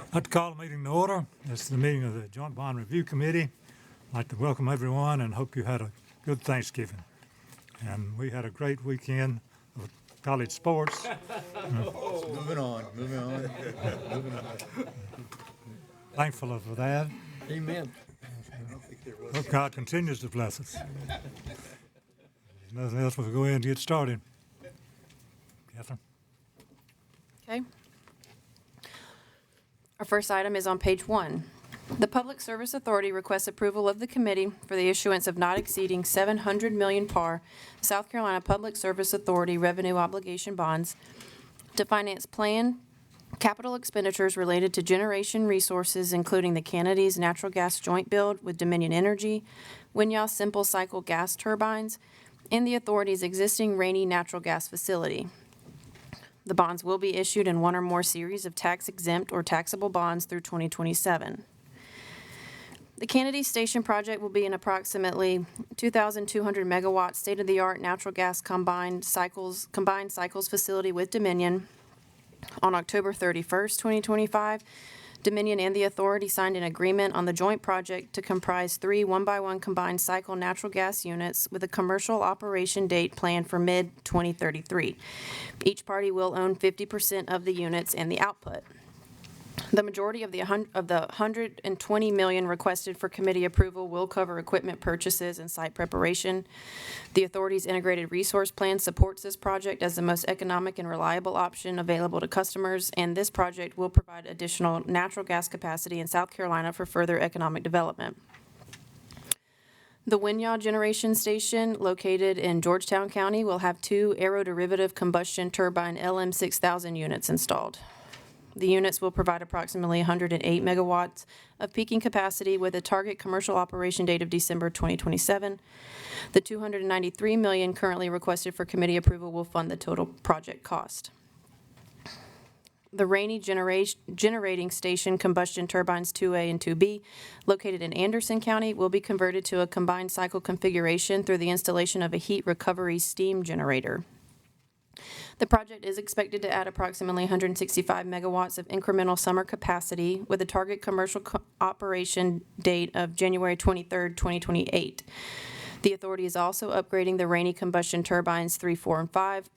I'd like to call the meeting to order. This is the meeting of the Joint Bond Review Committee. I'd like to welcome everyone and hope you had a good Thanksgiving. And we had a great weekend of college sports. Moving on. Thankful for that. Amen. Hope God continues to bless us. If nothing else, we'll go ahead and get started. Catherine? Okay. Our first item is on page 1. The Public Service Authority requests approval of the committee for the issuance of not exceeding $700 million par South Carolina Public Service Authority revenue obligation bonds to finance planned capital expenditures related to generation resources, including the Kennedy's natural gas joint build with Dominion Energy, Winyah simple cycle gas turbines, and the authority's existing Rainy natural gas facility. The bonds will be issued in one or more series of tax-exempt or taxable bonds through 2027. The Kennedy Station project will be an approximately 2,200 megawatt state-of-the-art natural gas combined cycles facility with Dominion. On October 31st, 2025, Dominion and the authority signed an agreement on the joint project to comprise 3 one-by-one combined cycle natural gas units with a commercial operation date planned for mid-2033. Each party will own 50% of the units and the output. The majority of the $120 million requested for committee approval will cover equipment purchases and site preparation. The authority's integrated resource plan supports this project as the most economic and reliable option available to customers, and this project will provide additional natural gas capacity in South Carolina for further economic development. The Winyah Generation Station, located in Georgetown County, will have 2 aeroderivative combustion turbine LM6000 units installed. The units will provide approximately 108 megawatts of peaking capacity with a target commercial operation date of December 2027. The $293 million currently requested for committee approval will fund the total project cost. The Rainy Generating Station combustion turbines 2A and 2B, located in Anderson County, will be converted to a combined cycle configuration through the installation of a heat recovery steam generator. The project is expected to add approximately 165 megawatts of incremental summer capacity with a target commercial operation date of January 23, 2028. The authority is also upgrading the Rainy combustion turbines 3, 4, and 5,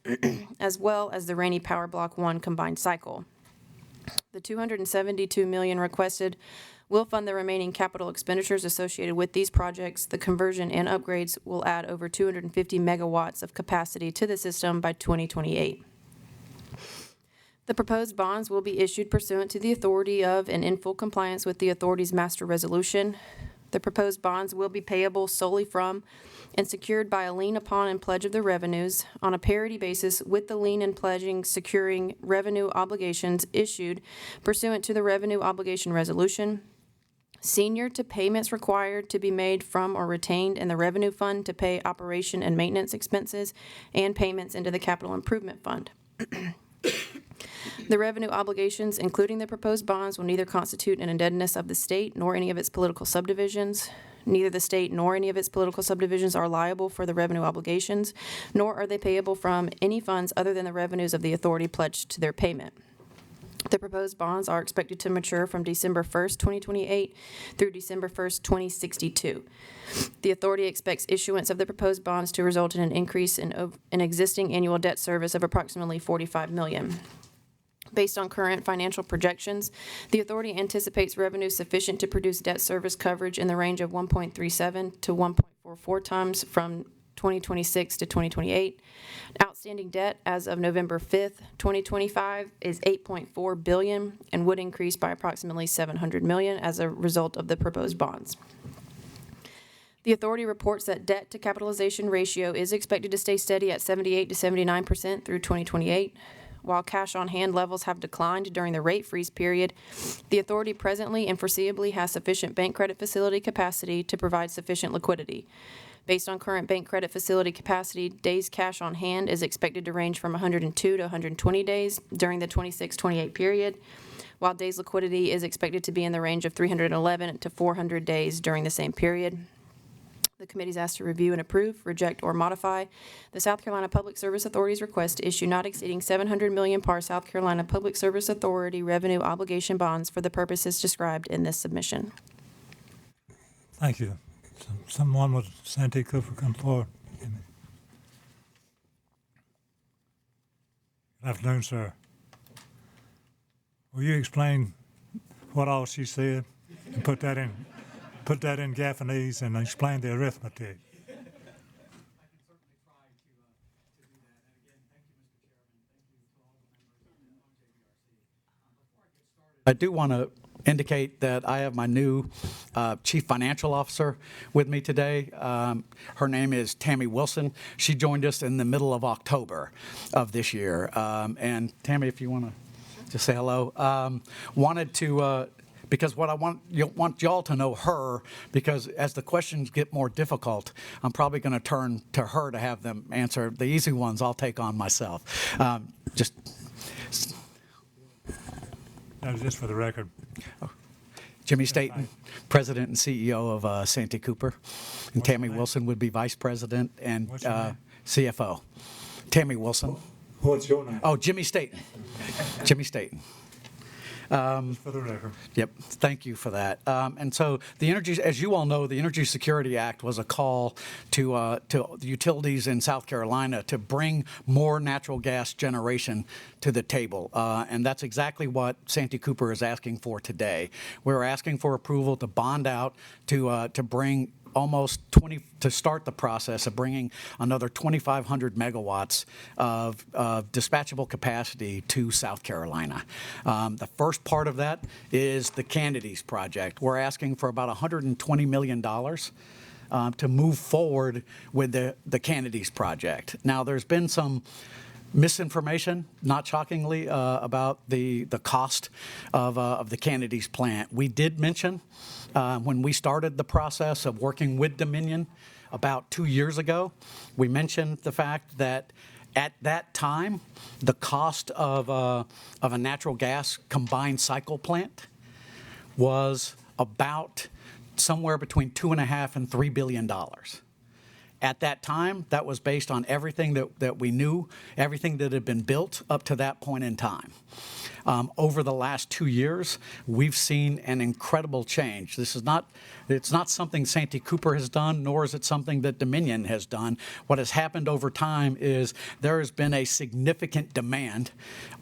as well as the Rainy Power Block 1 combined cycle. The $272 million requested will fund the remaining capital expenditures associated with these projects. The conversion and upgrades will add over 250 megawatts of capacity to the system by 2028. The proposed bonds will be issued pursuant to the authority of and in full compliance with the authority's master resolution. The proposed bonds will be payable solely from and secured by a lien upon and pledge of the revenues on a parity basis with the lien and pledging securing revenue obligations issued pursuant to the revenue obligation resolution. Senior to payments required to be made from or retained in the revenue fund to pay operation and maintenance expenses and payments into the capital improvement fund. The revenue obligations, including the proposed bonds, will neither constitute an indebtedness of the state nor any of its political subdivisions. Neither the state nor any of its political subdivisions are liable for the revenue obligations, nor are they payable from any funds other than the revenues of the authority pledged to their payment. The proposed bonds are expected to mature from December 1st, 2028 through December 1st, 2062. The authority expects issuance of the proposed bonds to result in an increase in existing annual debt service of approximately $45 million. Based on current financial projections, the authority anticipates revenue sufficient to produce debt service coverage in the range of 1.37 to 1.44 times from 2026 to 2028. Outstanding debt as of November 5th, 2025 is $8.4 billion and would increase by approximately $700 million as a result of the proposed bonds. The authority reports that debt to capitalization ratio is expected to stay steady at 78 to 79% through 2028. While cash on hand levels have declined during the rate freeze period, the authority presently and foreseeably has sufficient bank credit facility capacity to provide sufficient liquidity. Based on current bank credit facility capacity, days cash on hand is expected to range from 102 to 120 days during the 26-28 period, while days liquidity is expected to be in the range of 311 to 400 days during the same period. The committee is asked to review and approve, reject, or modify the South Carolina Public Service Authority's request to issue not exceeding 700 million par South Carolina Public Service Authority revenue obligation bonds for the purposes described in this submission. Thank you. Someone with Santee Cooper come forward. Good afternoon, sir. Will you explain what all she said and put that in Gaffanese and explain the arithmetic? I do want to indicate that I have my new Chief Financial Officer with me today. Her name is Tammy Wilson. She joined us in the middle of October of this year. And Tammy, if you want to just say hello. Wanted to, because what I want y'all to know her, because as the questions get more difficult, I'm probably going to turn to her to have them answer. The easy ones I'll take on myself. That was just for the record. Jimmy Staten, President and CEO of Santee Cooper, and Tammy name? Wilson would be Vice President and What's your name? CFO. Tammy Wilson. What's your name? Oh, Jimmy Staten. Jimmy Staten. Just for the record. Yep, thank you for that. And so the energy, as you all know, the Energy Security Act was a call to the utilities in South Carolina to bring more natural gas generation to the table. And that's exactly what Santee Cooper is asking for today. We're asking for approval to bond out to bring almost 20, to start the process of bringing another 2,500 megawatts of dispatchable capacity to South Carolina. The first part of that is the Candidate project. We're asking for about $120 million to move forward with the Candidate project. Now, there's been some misinformation, not shockingly, about the cost of the Candidate plant. We did mention when we started the process of working with Dominion about 2 years ago, we mentioned the fact that at that time, the cost of a natural gas combined cycle plant was about somewhere between $2.5 and $3 billion. At that time, that was based on everything that we knew, everything that had been built up to that point in time. Over the last 2 years, we've seen an incredible change. It's not something Santee Cooper has done, nor is it something that Dominion has done. What has happened over time is there has been a significant demand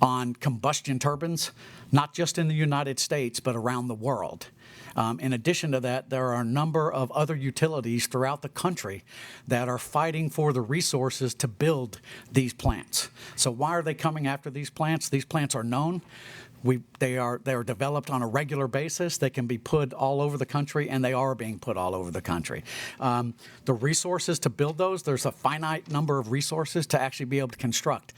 on combustion turbines, not just in the United States, but around the world. In addition to that, there are a number of other utilities throughout the country that are fighting for the resources to build these plants. So why are they coming after these plants? These plants are known. They are developed on a regular basis. They can be put all over the country, and they are being put all over the country. The resources to build those, there's a finite number of resources to actually be able to construct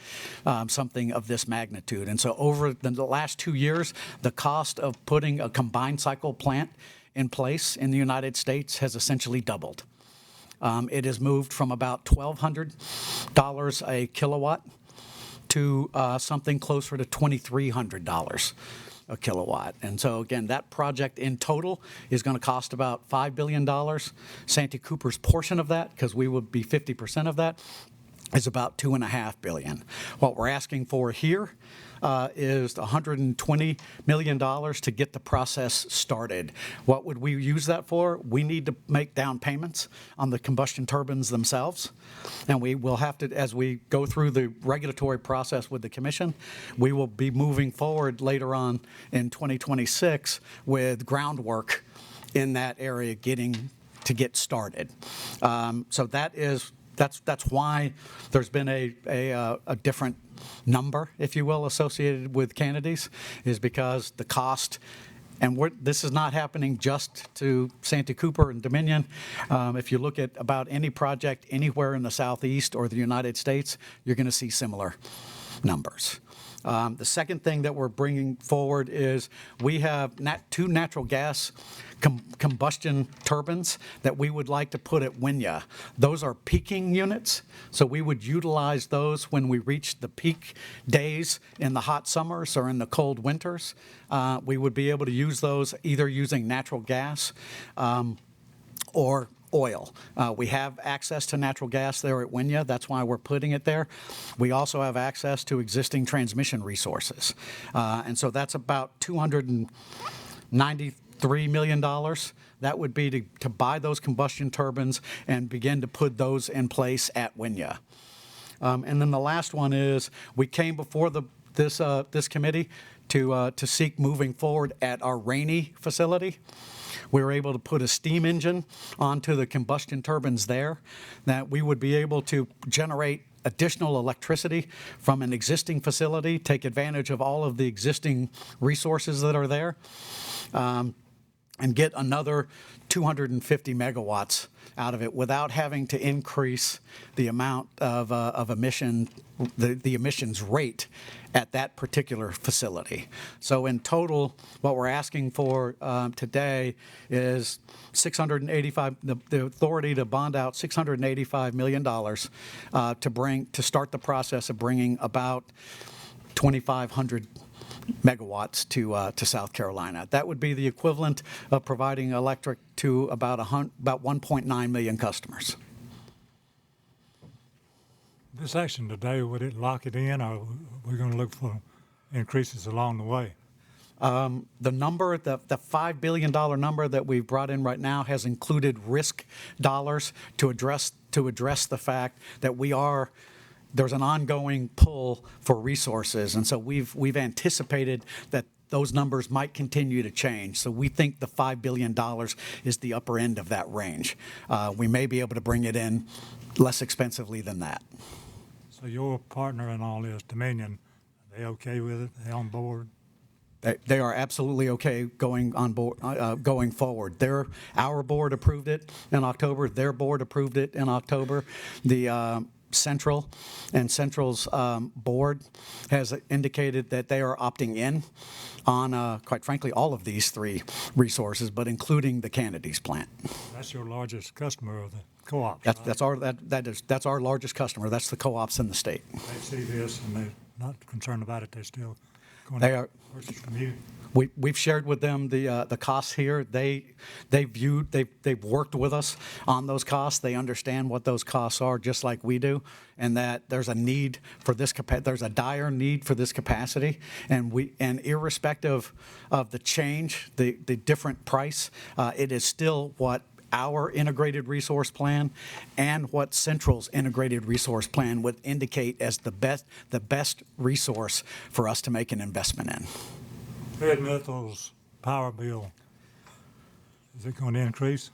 something of this magnitude. And so over the last 2 years, the cost of putting a combined cycle plant in place in the United States has essentially doubled. It has moved from about $1,200 a kilowatt to something closer to $2,300 a kilowatt. And so again, that project in total is going to cost about $5 billion. Santee Cooper's portion of that, because we would be 50% of that, is about $2.5 billion. What we're asking for here is $120 million to get the process started. What would we use that for? We need to make down payments on the combustion turbines themselves, and we will have to, as we go through the regulatory process with the commission, we will be moving forward later on in 2026 with groundwork in that area to get started. So that's why there's been a different number, if you will, associated with Candidates, is because the cost, and this is not happening just to Santee Cooper and Dominion. If you look at about any project anywhere in the Southeast or the United States, you're going to see similar numbers. The second thing that we're bringing forward is we have two natural gas combustion turbines that we would like to put at Wynya. Those are peaking units, so we would utilize those when we reach the peak days in the hot summers or in the cold winters. We would be able to use those either using natural gas or oil. We have access to natural gas there at Wynya. That's why we're putting it there. We also have access to existing transmission resources. And so that's about $293 million. That would be to buy those combustion turbines and begin to put those in place at Wynya. And then the last one is we came before this committee to seek moving forward at our Rainey facility. We were able to put a steam engine onto the combustion turbines there, that we would be able to generate additional electricity from an existing facility, take advantage of all of the existing resources that are there, and get another 250 megawatts out of it without having to increase the amount of emission, the emissions rate at that particular facility. So in total, what we're asking for today is 685, the authority to bond out $685 million to start the process of bringing about 2,500 megawatts to South Carolina. That would be the equivalent of providing electric to about 1.9 million customers. This action today, would it lock it in, or we're going to look for increases along the way? The number, the $5 billion number that we've brought in right now has included risk dollars to address the fact that there's an ongoing pull for resources, and so we've anticipated that those numbers might continue to change. So we think the $5 billion is the upper end of that range. We may be able to bring it in less expensively than that. So your partner in all this, Dominion, are they okay with it? They on board? They are absolutely okay going on board, going forward. Our board approved it in October. Their board approved it in October. The Central's board has indicated that they are opting in on, quite frankly, all of these three resources, but including the Kennedy's plant. That's your largest customer of the co-ops, right? That's our largest customer. That's the co-ops in the state. They see this and they're not concerned about it. They're still going They to are. purchase from you. We've shared with them the costs here. They've worked with us on those costs. They understand what those costs are, just like we do, and that there's a need for this. There's a dire need for this capacity, and irrespective of the change, the different price, it is still what our integrated resource plan and what Central's integrated resource plan would indicate as the best resource for us to make an investment in. Red Metals power bill, is it going to increase?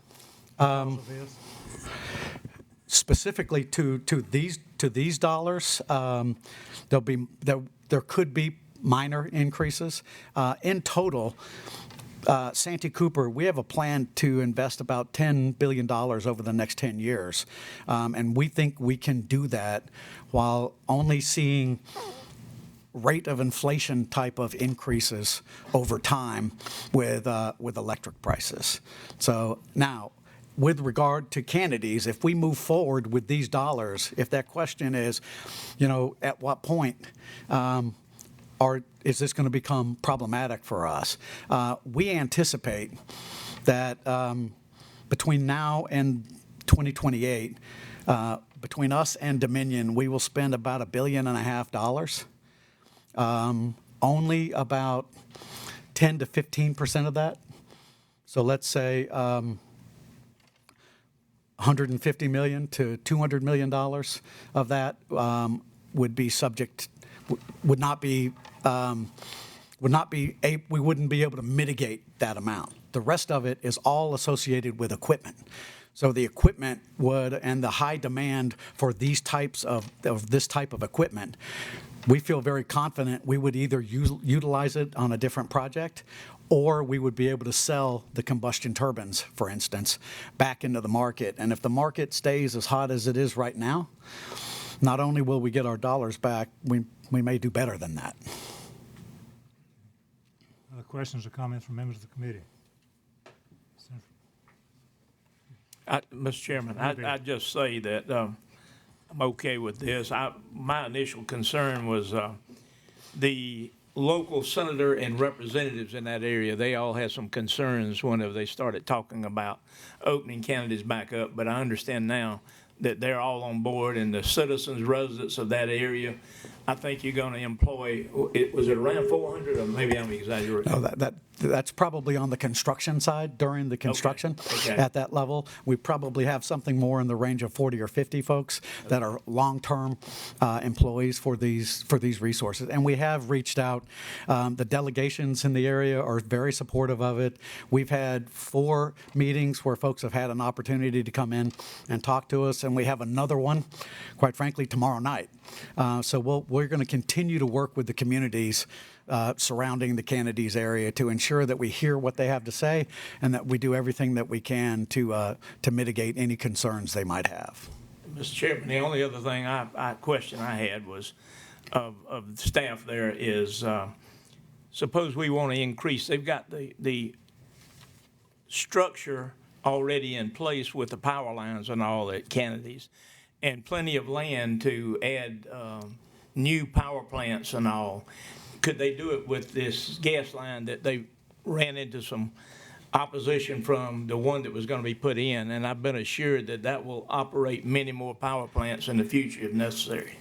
Specifically to these dollars, there could be minor increases. In total, Santee Cooper, we have a plan to invest about $10 billion over the next 10 years, and we think we can do that while only seeing rate of inflation type of increases over time with electric prices. So now, with regard to Kennedy's, if we move forward with these dollars, if that question is, at what point is this going to become problematic for us? We anticipate that between now and 2028, between us and Dominion, we will spend about $1.5 billion. Only about 10 to 15% of that. So let's say $150 million to $200 million of that would be subject, we wouldn't be able to mitigate that amount. The rest of it is all associated with equipment. So the equipment and the high demand for these types of this type of equipment, we feel very confident we would either utilize it on a different project, or we would be able to sell the combustion turbines, for instance, back into the market. And if the market stays as hot as it is right now, not only will we get our dollars back, we may do better than that. Other questions or comments from members of the committee? Mr. Chairman, I'd just say that I'm okay with this. My initial concern was the local senator and representatives in that area, they all had some concerns whenever they started talking about opening Kennedy's back up. But I understand now that they're all on board, and the citizens, residents of that area, I think you're going to employ, was it around 400, or maybe I'm exaggerating? No, that's probably on the construction side, during the construction. Okay. At that level. We probably have something more in the range of 40 or 50 folks that are long-term employees for these resources. And we have reached out. The delegations in the area are very supportive of it. We've had 4 meetings where folks have had an opportunity to come in and talk to us, and we have another one, quite frankly, tomorrow night. So we're going to continue to work with the communities surrounding the Kennedys area to ensure that we hear what they have to say and that we do everything that we can to mitigate any concerns they might have. Mr. Chairman, the only other thing question I had was of the staff there is, suppose we want to increase, they've got the structure already in place with the power lines and all at Kennedy's, and plenty of land to add new power plants and all. Could they do it with this gas line that they ran into some opposition from the one that was going to be put in? And I've been assured that that will operate many more power plants in the future if necessary.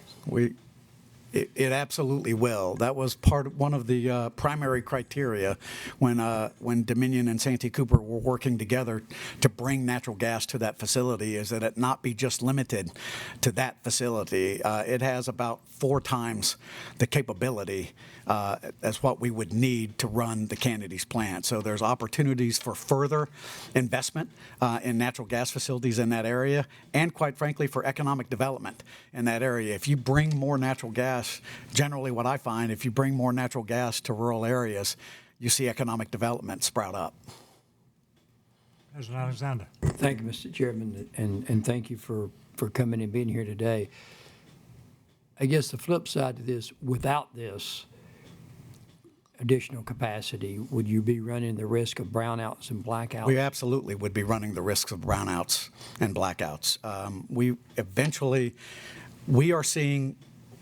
It absolutely will. That was one of the primary criteria when Dominion and Santee Cooper were working together to bring natural gas to that facility, is that it not be just limited to that facility. It has about 4 times the capability as what we would need to run the Kennedy's plant. So there's opportunities for further investment in natural gas facilities in that area, and quite frankly, for economic development in that area. If you bring more natural gas, generally what I find, if you bring more natural gas to rural areas, you see economic development sprout up. President Alexander. Thank you, Mr. Chairman, and thank you for coming and being here today. I guess the flip side to this, without this additional capacity, would you be running the risk of brownouts and blackouts? We absolutely would be running the risks of brownouts and blackouts. We are seeing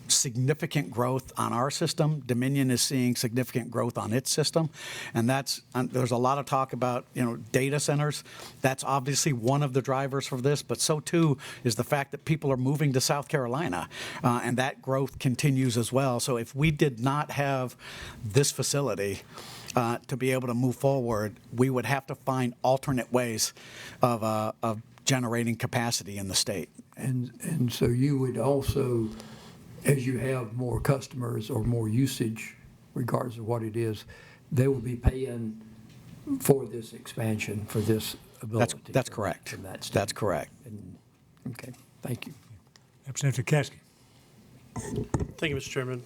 significant growth on our system. Dominion is seeing significant growth on its system, and there's a lot of talk about data centers. That's obviously one of the drivers for this, but so too is the fact that people are moving to South Carolina, and that growth continues as well. So if we did not have this facility to be able to move forward, we would have to find alternate ways of generating capacity in the state. And so you would also, as you have more customers or more usage, regardless of what it is, they will be paying for this expansion, for this ability. That's correct. From that standpoint. That's correct. Okay, thank you. Representative Caskey. Thank you, Mr. Chairman.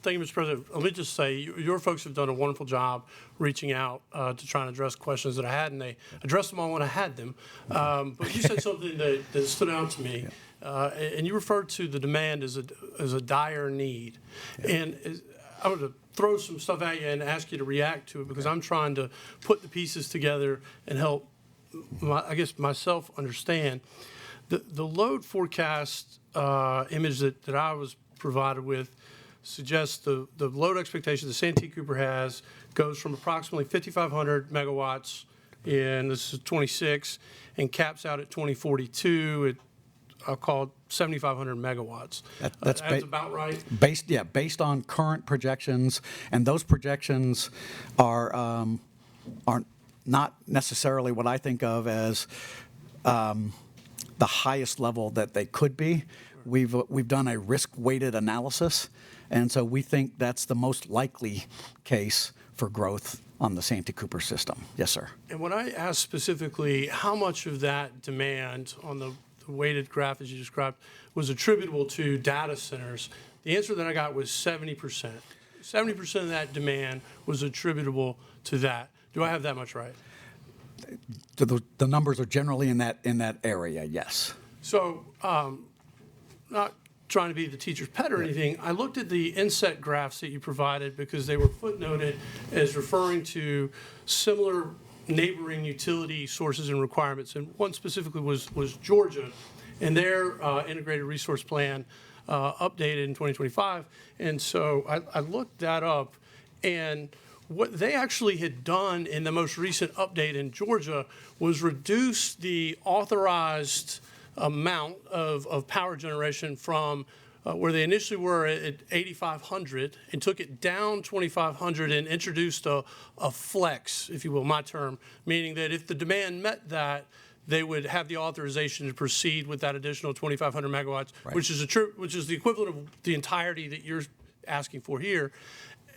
Thank you, Mr. President. Let me just say, your folks have done a wonderful job reaching out to try and address questions that I had, and they addressed them all when I had them. But you said something that stood out to me, and you referred to the demand as a dire need. And I would throw some stuff at you and ask you to react to it, because I'm trying to put the pieces together and help, myself understand. The load forecast image that I was provided with suggests the load expectation that Santee Cooper has goes from approximately 5,500 megawatts in, this is 26, and caps out at 2042 at, I'll call it 7,500 megawatts. That's about right? Based on current projections, and those projections are not necessarily what I think of as the highest level that they could be. We've done a risk-weighted analysis, and so we think that's the most likely case for growth on the Santee Cooper system. Yes, sir. And when I asked specifically how much of that demand on the weighted graph as you described was attributable to data centers, the answer that I got was 70%. 70% of that demand was attributable to that. Do I have that much right? The numbers are generally in that area, yes. So, not trying to be the teacher's pet or anything, I looked at the inset graphs that you provided because they were footnoted as referring to similar neighboring utility sources and requirements. And one specifically was Georgia and their integrated resource plan updated in 2025. And so I looked that up, And what they actually had done in the most recent update in Georgia was reduce the authorized amount of power generation from where they initially were at 8,500 and took it down 2,500 and introduced a flex, if you will, my term, meaning that if the demand met that, they would have the authorization to proceed with that additional 2,500 megawatts, which is the equivalent of the entirety that you're asking for here.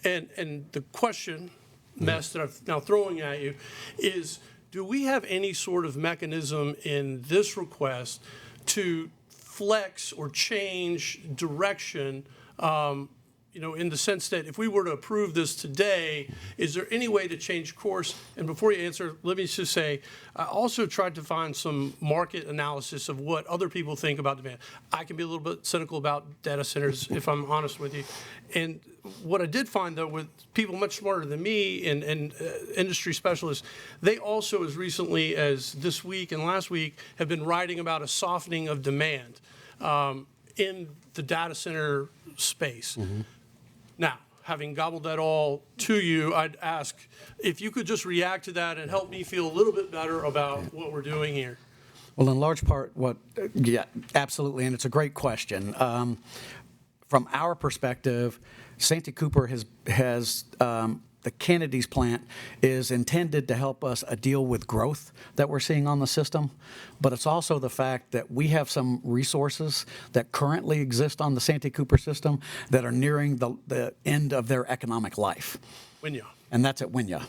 And the question, Mess, that I'm now throwing at you is, do we have any sort of mechanism in this request to flex or change direction, in the sense that if we were to approve this today, is there any way to change course? And before you answer, let me just say, I also tried to find some market analysis of what other people think about demand. I can be a little bit cynical about data centers, if I'm honest with you. And what I did find, though, with people much smarter than me and industry specialists, they also, as recently as this week and last week, have been writing about a softening of demand in the data center space. Now, having gobbled that all to you, I'd ask if you could just react to that and help me feel a little bit better about what we're doing here. Well, in large part, yeah, absolutely, and it's a great question. From our perspective, Santee Cooper has the Kennedy's plant is intended to help us deal with growth that we're seeing on the system, but it's also the fact that we have some resources that currently exist on the Santee Cooper system that are nearing the end of their economic life. Winya. And that's at Winya.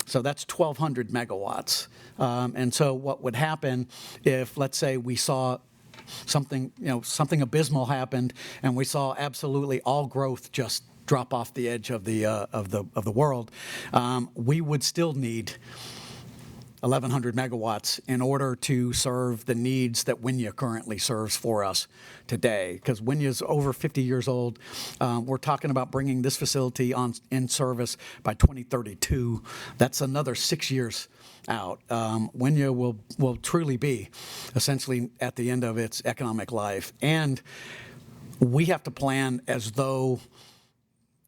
So that's 1,200 megawatts. And so what would happen if, let's say, we saw something abysmal happened, and we saw absolutely all growth just drop off the edge of the world, we would still need 1,100 megawatts in order to serve the needs that Winya currently serves for us today. Because Winya is over 50 years old. We're talking about bringing this facility in service by 2032. That's another 6 years out. Winya will truly be essentially at the end of its economic life. And we have to plan as though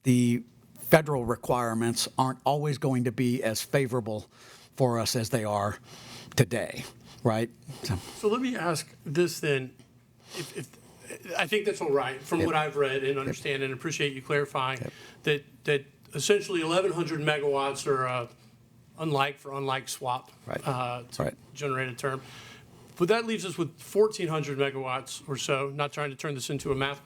the federal requirements aren't always going to be as favorable for us as they are today, right? So let me ask this then. If I think that's all right from what I've read and understand, and appreciate you clarifying that essentially 1,100 megawatts are unlike swap, Right. generated term. But that leaves us with 1,400 megawatts or so, not trying to turn this into a math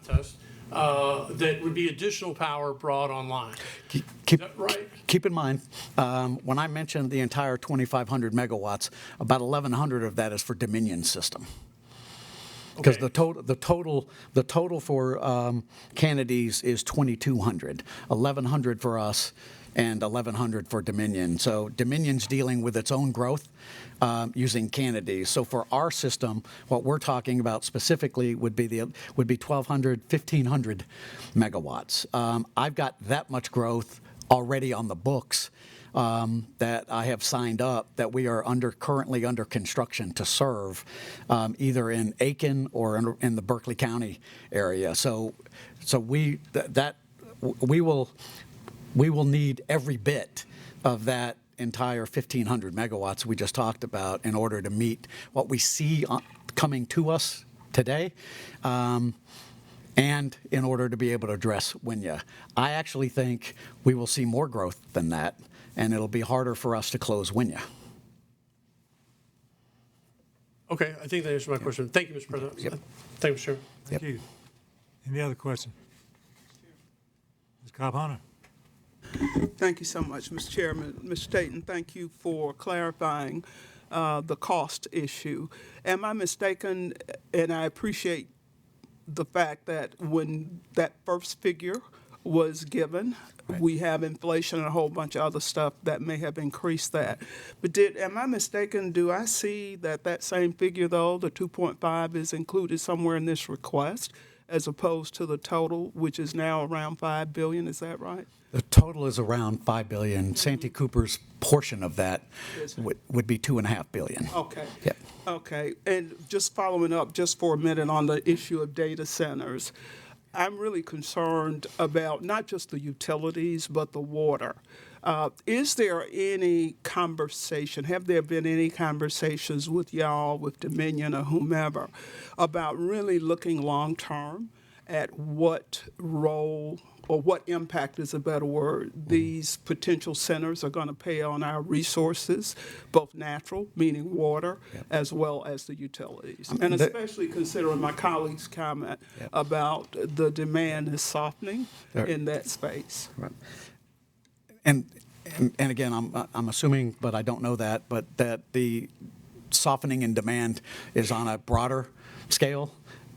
test, that would be additional power brought online. Is that right? Keep in mind, when I mentioned the entire 2,500 megawatts, about 1,100 of that is for Dominion system. Because the total for Kennedy's is 2,200, 1,100 for us, and 1,100 for Dominion. So Dominion's dealing with its own growth using Kennedy's. So for our system, what we're talking about specifically would be 1,200, 1,500 megawatts. I've got that much growth already on the books that I have signed up that we are currently under construction to serve, either in Aiken or in the Berkeley County area. So we will need every bit of that entire 1,500 megawatts we just talked about in order to meet what we see coming to us today, and in order to be able to address Winya. I actually think we will see more growth than that, and it'll be harder for us to close Winya. Okay, I think that answers my question. Thank you, Mr. President. Thank you, Mr. Chairman. Thank you. Any other questions? Ms. Cobb-Hunter? Thank you so much, Mr. Chairman. Mr. Staton, thank you for clarifying the cost issue. Am I mistaken, and I appreciate the fact that when that first figure was given, we have inflation and a whole bunch of other stuff that may have increased that. But am I mistaken, do I see that same figure, though, the 2.5 is included somewhere in this request, as opposed to the total, which is now around $5 billion, is that right? The total is around $5 billion. Santee Cooper's portion of that would be $2.5 billion. Okay. Yep. Okay, and just following up just for a minute on the issue of data centers, I'm really concerned about not just the utilities, but the water. Is there any conversation, have there been any conversations with y'all, with Dominion or whomever, about really looking long-term at what role or what impact is a better word, these potential centers are going to pay on our resources, both natural, meaning water, as well as the utilities? And especially considering my colleague's comment about the demand is softening in that space. Right. And again, I'm assuming, but I don't know that, but that the softening in demand is on a broader scale.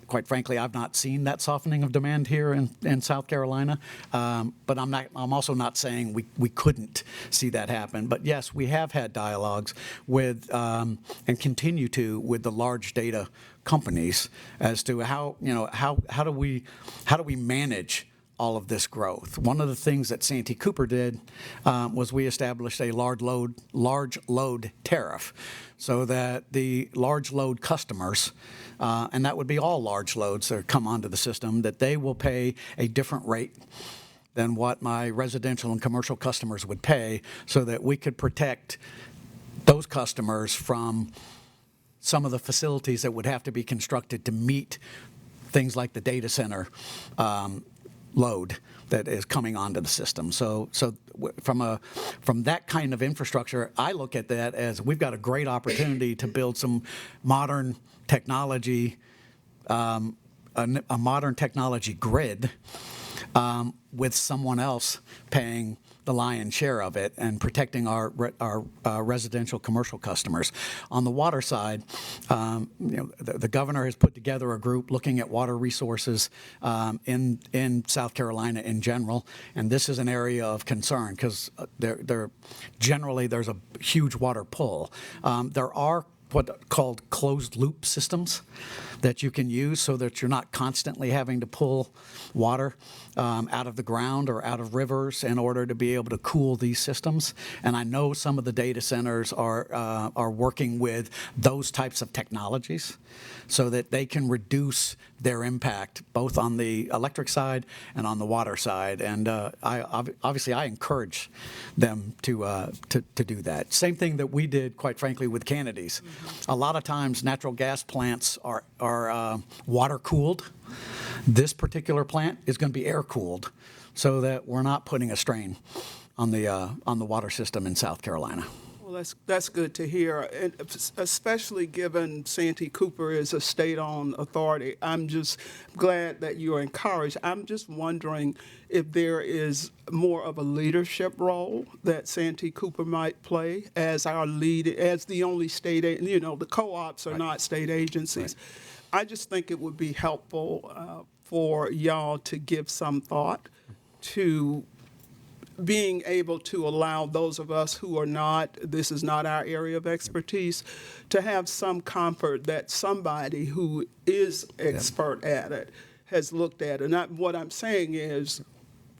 Quite frankly, I've not seen that softening of demand here in South Carolina, but I'm also not saying we couldn't see that happen. But yes, we have had dialogues with and continue to with the large data companies as to how do we manage all of this growth. One of the things that Santee Cooper did was we established a large load tariff, so that the large load customers, and that would be all large loads that come onto the system, that they will pay a different rate than what my residential and commercial customers would pay, so that we could protect those customers from some of the facilities that would have to be constructed to meet things like the data center load that is coming onto the system. So from that kind of infrastructure, I look at that as we've got a great opportunity to build some modern technology, a modern technology grid with someone else paying the lion's share of it and protecting our residential commercial customers. On the water side, the governor has put together a group looking at water resources in South Carolina in general, and this is an area of concern because there's a huge water pull. There are what called closed loop systems that you can use so that you're not constantly having to pull water out of the ground or out of rivers in order to be able to cool these systems. And I know some of the data centers are working with those types of technologies so that they can reduce their impact both on the electric side and on the water side. And I encourage them to do that. Same thing that we did, quite frankly, with Kennedy's. A lot of times natural gas plants are water cooled. This particular plant is going to be air cooled, so that we're not putting a strain on the water system in South Carolina. Well, that's good to hear, and especially given Santee Cooper is a state-owned authority. I'm just glad that you're encouraged. I'm just wondering if there is more of a leadership role that Santee Cooper might play as our lead, as the only state, the co-ops are not state agencies. Right. I just think it would be helpful for y'all to give some thought to being able to allow those of us who are not, this is not our area of expertise, to have some comfort that somebody who is expert at it has looked at it. And what I'm saying is,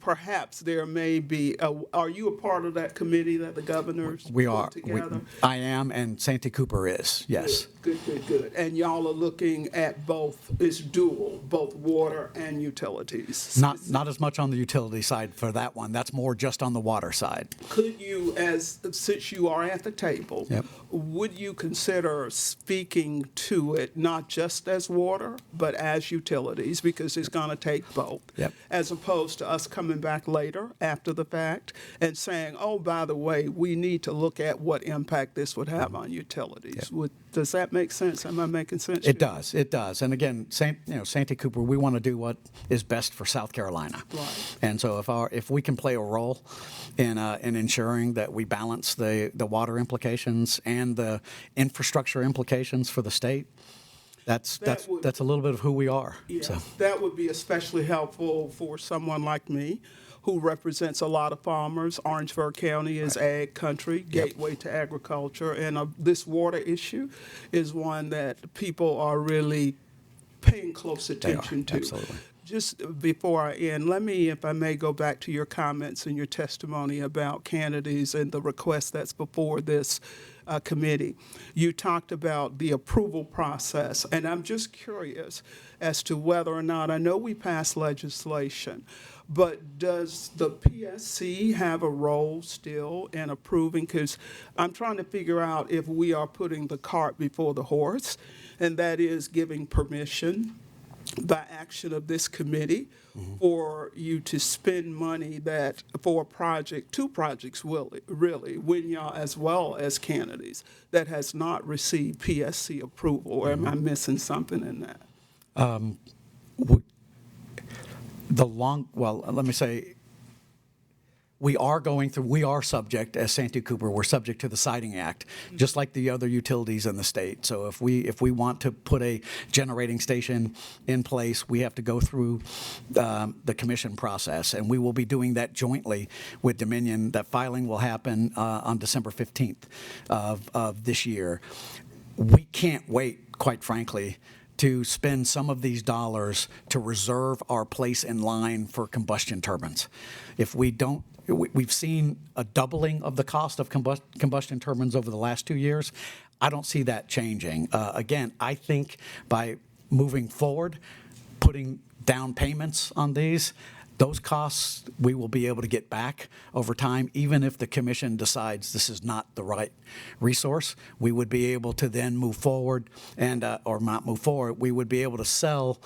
perhaps there may be, are you a part of that committee that the governors put together? I am, and Santee Cooper is, yes. Good. And y'all are looking at both, it's dual, both water and utilities. Not as much on the utility side for that one. That's more just on the water side. Could you, since you are at the table, would you consider speaking to it not just as water, but as utilities, because it's going to take both, as opposed to us coming back later after the fact and saying, oh, by the way, we need to look at what impact this would have on utilities. Does that make sense? Am I making sense? It does. And again, Santee Cooper, we want to do what is best for South Carolina. Right. And so if we can play a role in ensuring that we balance the water implications and the infrastructure implications for the state, that's a little bit of who we are. Yeah, so. That would be especially helpful for someone like me who represents a lot of farmers. Orangeburg County is ag country, gateway to agriculture, and this water issue is one that people are really paying close attention to. Absolutely. Just before I end, let me, if I may, go back to your comments and your testimony about Kennedy's and the request that's before this committee. You talked about the approval process, and I'm just curious as to whether or not, I know we passed legislation, but does the PSC have a role still in approving? Because I'm trying to figure out if we are putting the cart before the horse, and that is giving permission by action of this committee for you to spend money that for a project, two projects really, Winyah as well as Kennedy's, that has not received PSC approval, or am I missing something in that? Well, let me say, we are subject, as Santee Cooper, we're subject to the Siting Act, just like the other utilities in the state. So if we want to put a generating station in place, we have to go through the commission process, and we will be doing that jointly with Dominion. That filing will happen on December 15th of this year. We can't wait, quite frankly, to spend some of these dollars to reserve our place in line for combustion turbines. If we don't, we've seen a doubling of the cost of combustion turbines over the last 2 years. I don't see that changing. Again, I think by moving forward, putting down payments on those costs we will be able to get back over time. Even if the commission decides this is not the right resource, we would be able to then move forward and, or not move forward, we would be able to sell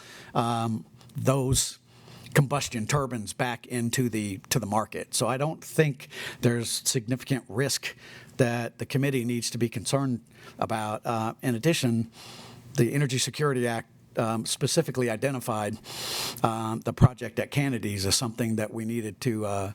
those combustion turbines back into the market. So I don't think there's significant risk that the committee needs to be concerned about. In addition, the Energy Security Act specifically identified the project at Kennedy's as something that we needed to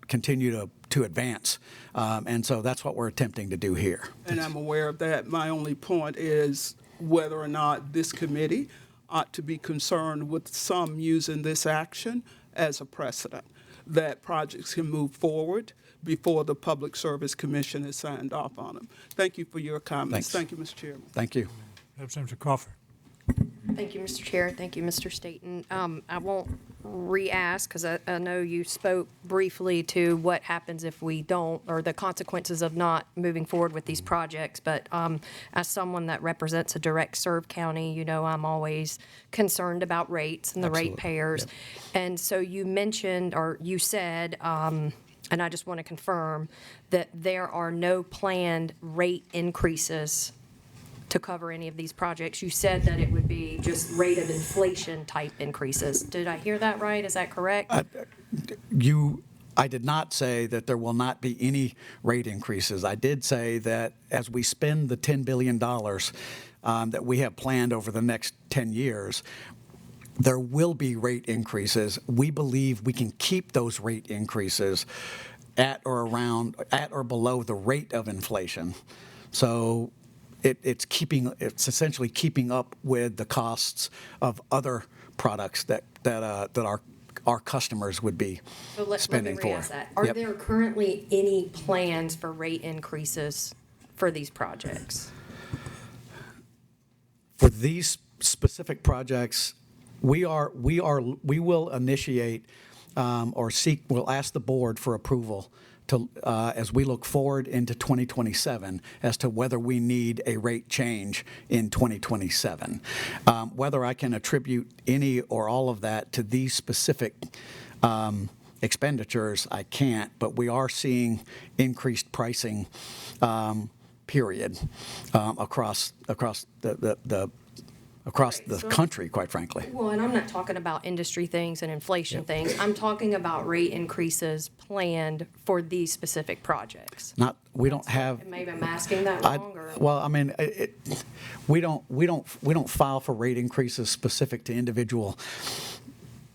continue to advance, and so that's what we're attempting to do here. And I'm aware of that. My only point is whether or not this committee ought to be concerned with some using this action as a precedent, that projects can move forward before the Public Service Commission has signed off on them. Thank you for your comments. Thanks. Thank you, Mr. Chairman. Thank you. Representative Crawford. Thank you, Mr. Chair. Thank you, Mr. Staton. I won't re-ask because I know you spoke briefly to what happens if we don't, or the consequences of not moving forward with these projects. But as someone that represents a direct serve county, you know I'm always concerned about rates and the ratepayers. Yep. And so you mentioned, or you said, and I just want to confirm that there are no planned rate increases to cover any of these projects. You said that it would be just rate of inflation type increases. Did I hear that right? Is that correct? I did not say that there will not be any rate increases. I did say that as we spend the $10 billion that we have planned over the next 10 years, there will be rate increases. We believe we can keep those rate increases at or below the rate of inflation. So it's essentially keeping up with the costs of other products that our customers would be spending for. Let me re-ask that. Are there currently any plans for rate increases for these projects? For these specific projects, we will initiate we'll ask the board for approval to, as we look forward into 2027 as to whether we need a rate change in 2027. Whether I can attribute any or all of that to these specific expenditures, I can't, but we are seeing increased pricing, period, across the country, quite frankly. Well, and I'm not talking about industry things and inflation things. I'm talking about rate increases planned for these specific projects. We don't have. Maybe I'm asking that wrong, or? Well, I mean, we don't file for rate increases specific to individual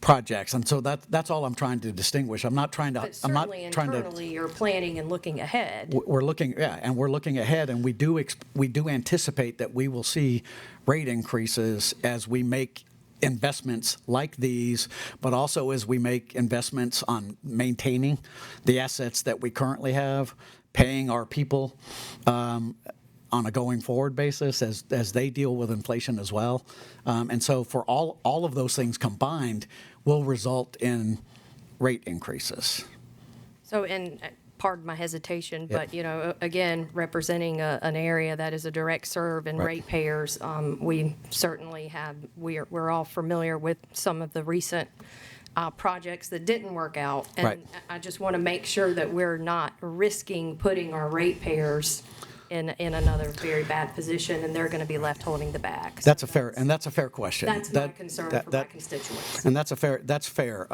projects, and so that's all I'm trying to distinguish. I'm not trying to. But certainly internally, you're planning and looking ahead. We're looking ahead, and we do anticipate that we will see rate increases as we make investments like these, but also as we make investments on maintaining the assets that we currently have, paying our people, on a going forward basis as they deal with inflation as well. And so for all of those things combined will result in rate increases. So, and pardon my hesitation, but, you know, again, representing an area that is a direct serve and Right. ratepayers, we certainly have, we're all familiar with some of the recent projects that didn't work out. Right. And I just want to make sure that we're not risking putting our ratepayers in another very bad position, and they're going to be left holding the bag. So That's a fair question. That's my That- concern that- for my that- constituents. And that's fair.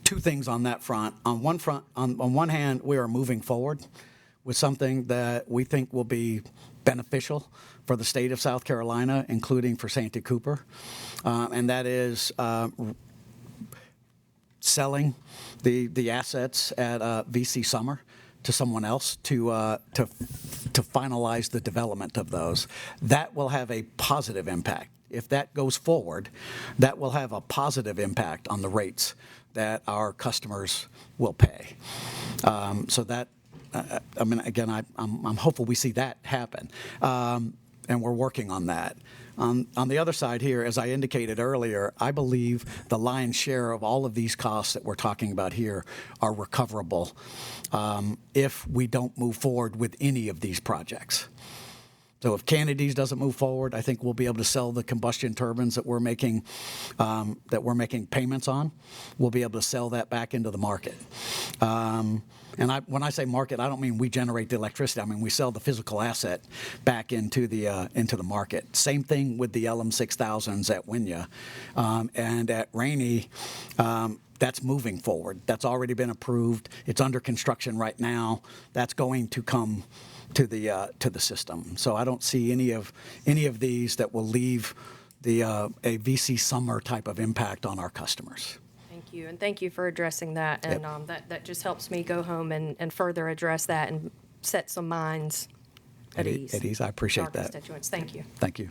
Two things on that front. On one hand, we are moving forward with something that we think will be beneficial for the state of South Carolina, including for Santee Cooper, and that is selling the assets at VC Summer to someone else to finalize the development of those. That will have a positive impact. If that goes forward, that will have a positive impact on the rates that our customers will pay. So that, I mean, again, I'm hopeful we see that happen, and we're working on that. On the other side here, as I indicated earlier, I believe the lion's share of all of these costs that we're talking about here are recoverable if we don't move forward with any of these projects. So if Kennedy's doesn't move forward, I think we'll be able to sell the combustion turbines that we're making payments on. We'll be able to sell that back into the market. And when I say market, I don't mean we generate the electricity. I mean we sell the physical asset back into the market. Same thing with the LM6000s at Wynya and at Rainey. That's moving forward. That's already been approved. It's under construction right now. That's going to come to the system. So I don't see any of these that will leave a VC Summer type of impact on our customers. Thank you, and thank you for addressing that. And that just helps me go home and further address that and set some minds at ease. At ease, I appreciate Our that. constituents, thank you. Thank you.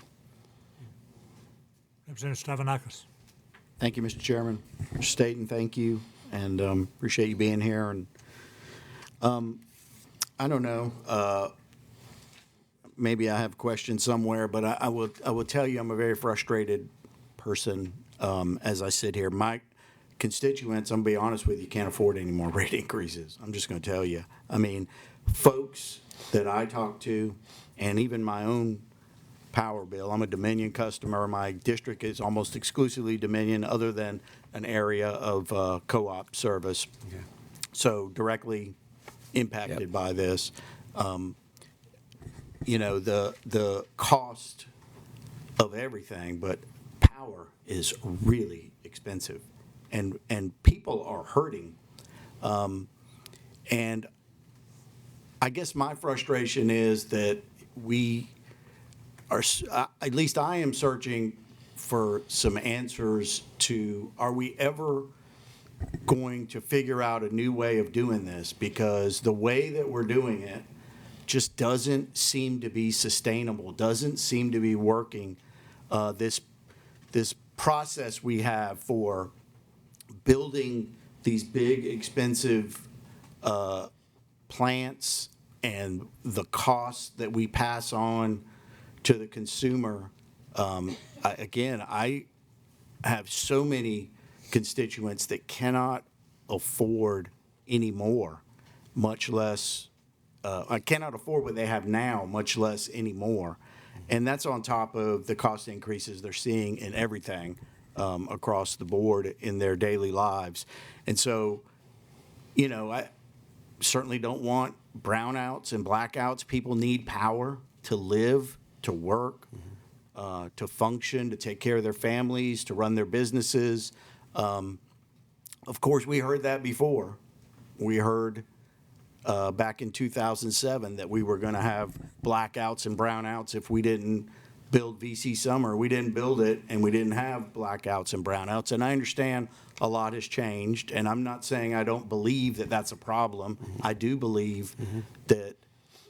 Representative Stavronakis. Thank you, Mr. Chairman. Mr. Staton, thank you, and appreciate you being here. And I don't know, maybe I have a question somewhere, but I will tell you I'm a very frustrated person as I sit here. My constituents, I'm going to be honest with you, can't afford any more rate increases. I'm just going to tell you. I mean, folks that I talk to, and even my own power bill, I'm a Dominion customer. My district is almost exclusively Dominion other than an area of co-op service. Okay. So directly impacted by this. You know, the cost of everything, but power is really expensive, and people are hurting. And I guess my frustration is that we are, at least I am searching for some answers to, are we ever going to figure out a new way of doing this? Because the way that we're doing it just doesn't seem to be sustainable, doesn't seem to be working. This process we have for building these big, expensive plants and the cost that we pass on to the consumer. I have so many constituents that cannot afford any more, much less, I cannot afford what they have now, much less any more. And that's on top of the cost increases they're seeing in everything across the board in their daily lives. And so, you know, I certainly don't want brownouts and blackouts. People need power to live, to work, to function, to take care of their families, to run their businesses. Of course, we heard that before. We heard back in 2007 that we were going to have blackouts and brownouts if we didn't build VC Summer. We didn't build it, and we didn't have blackouts and brownouts. And I understand a lot has changed, and I'm not saying I don't believe that that's a problem. I do believe that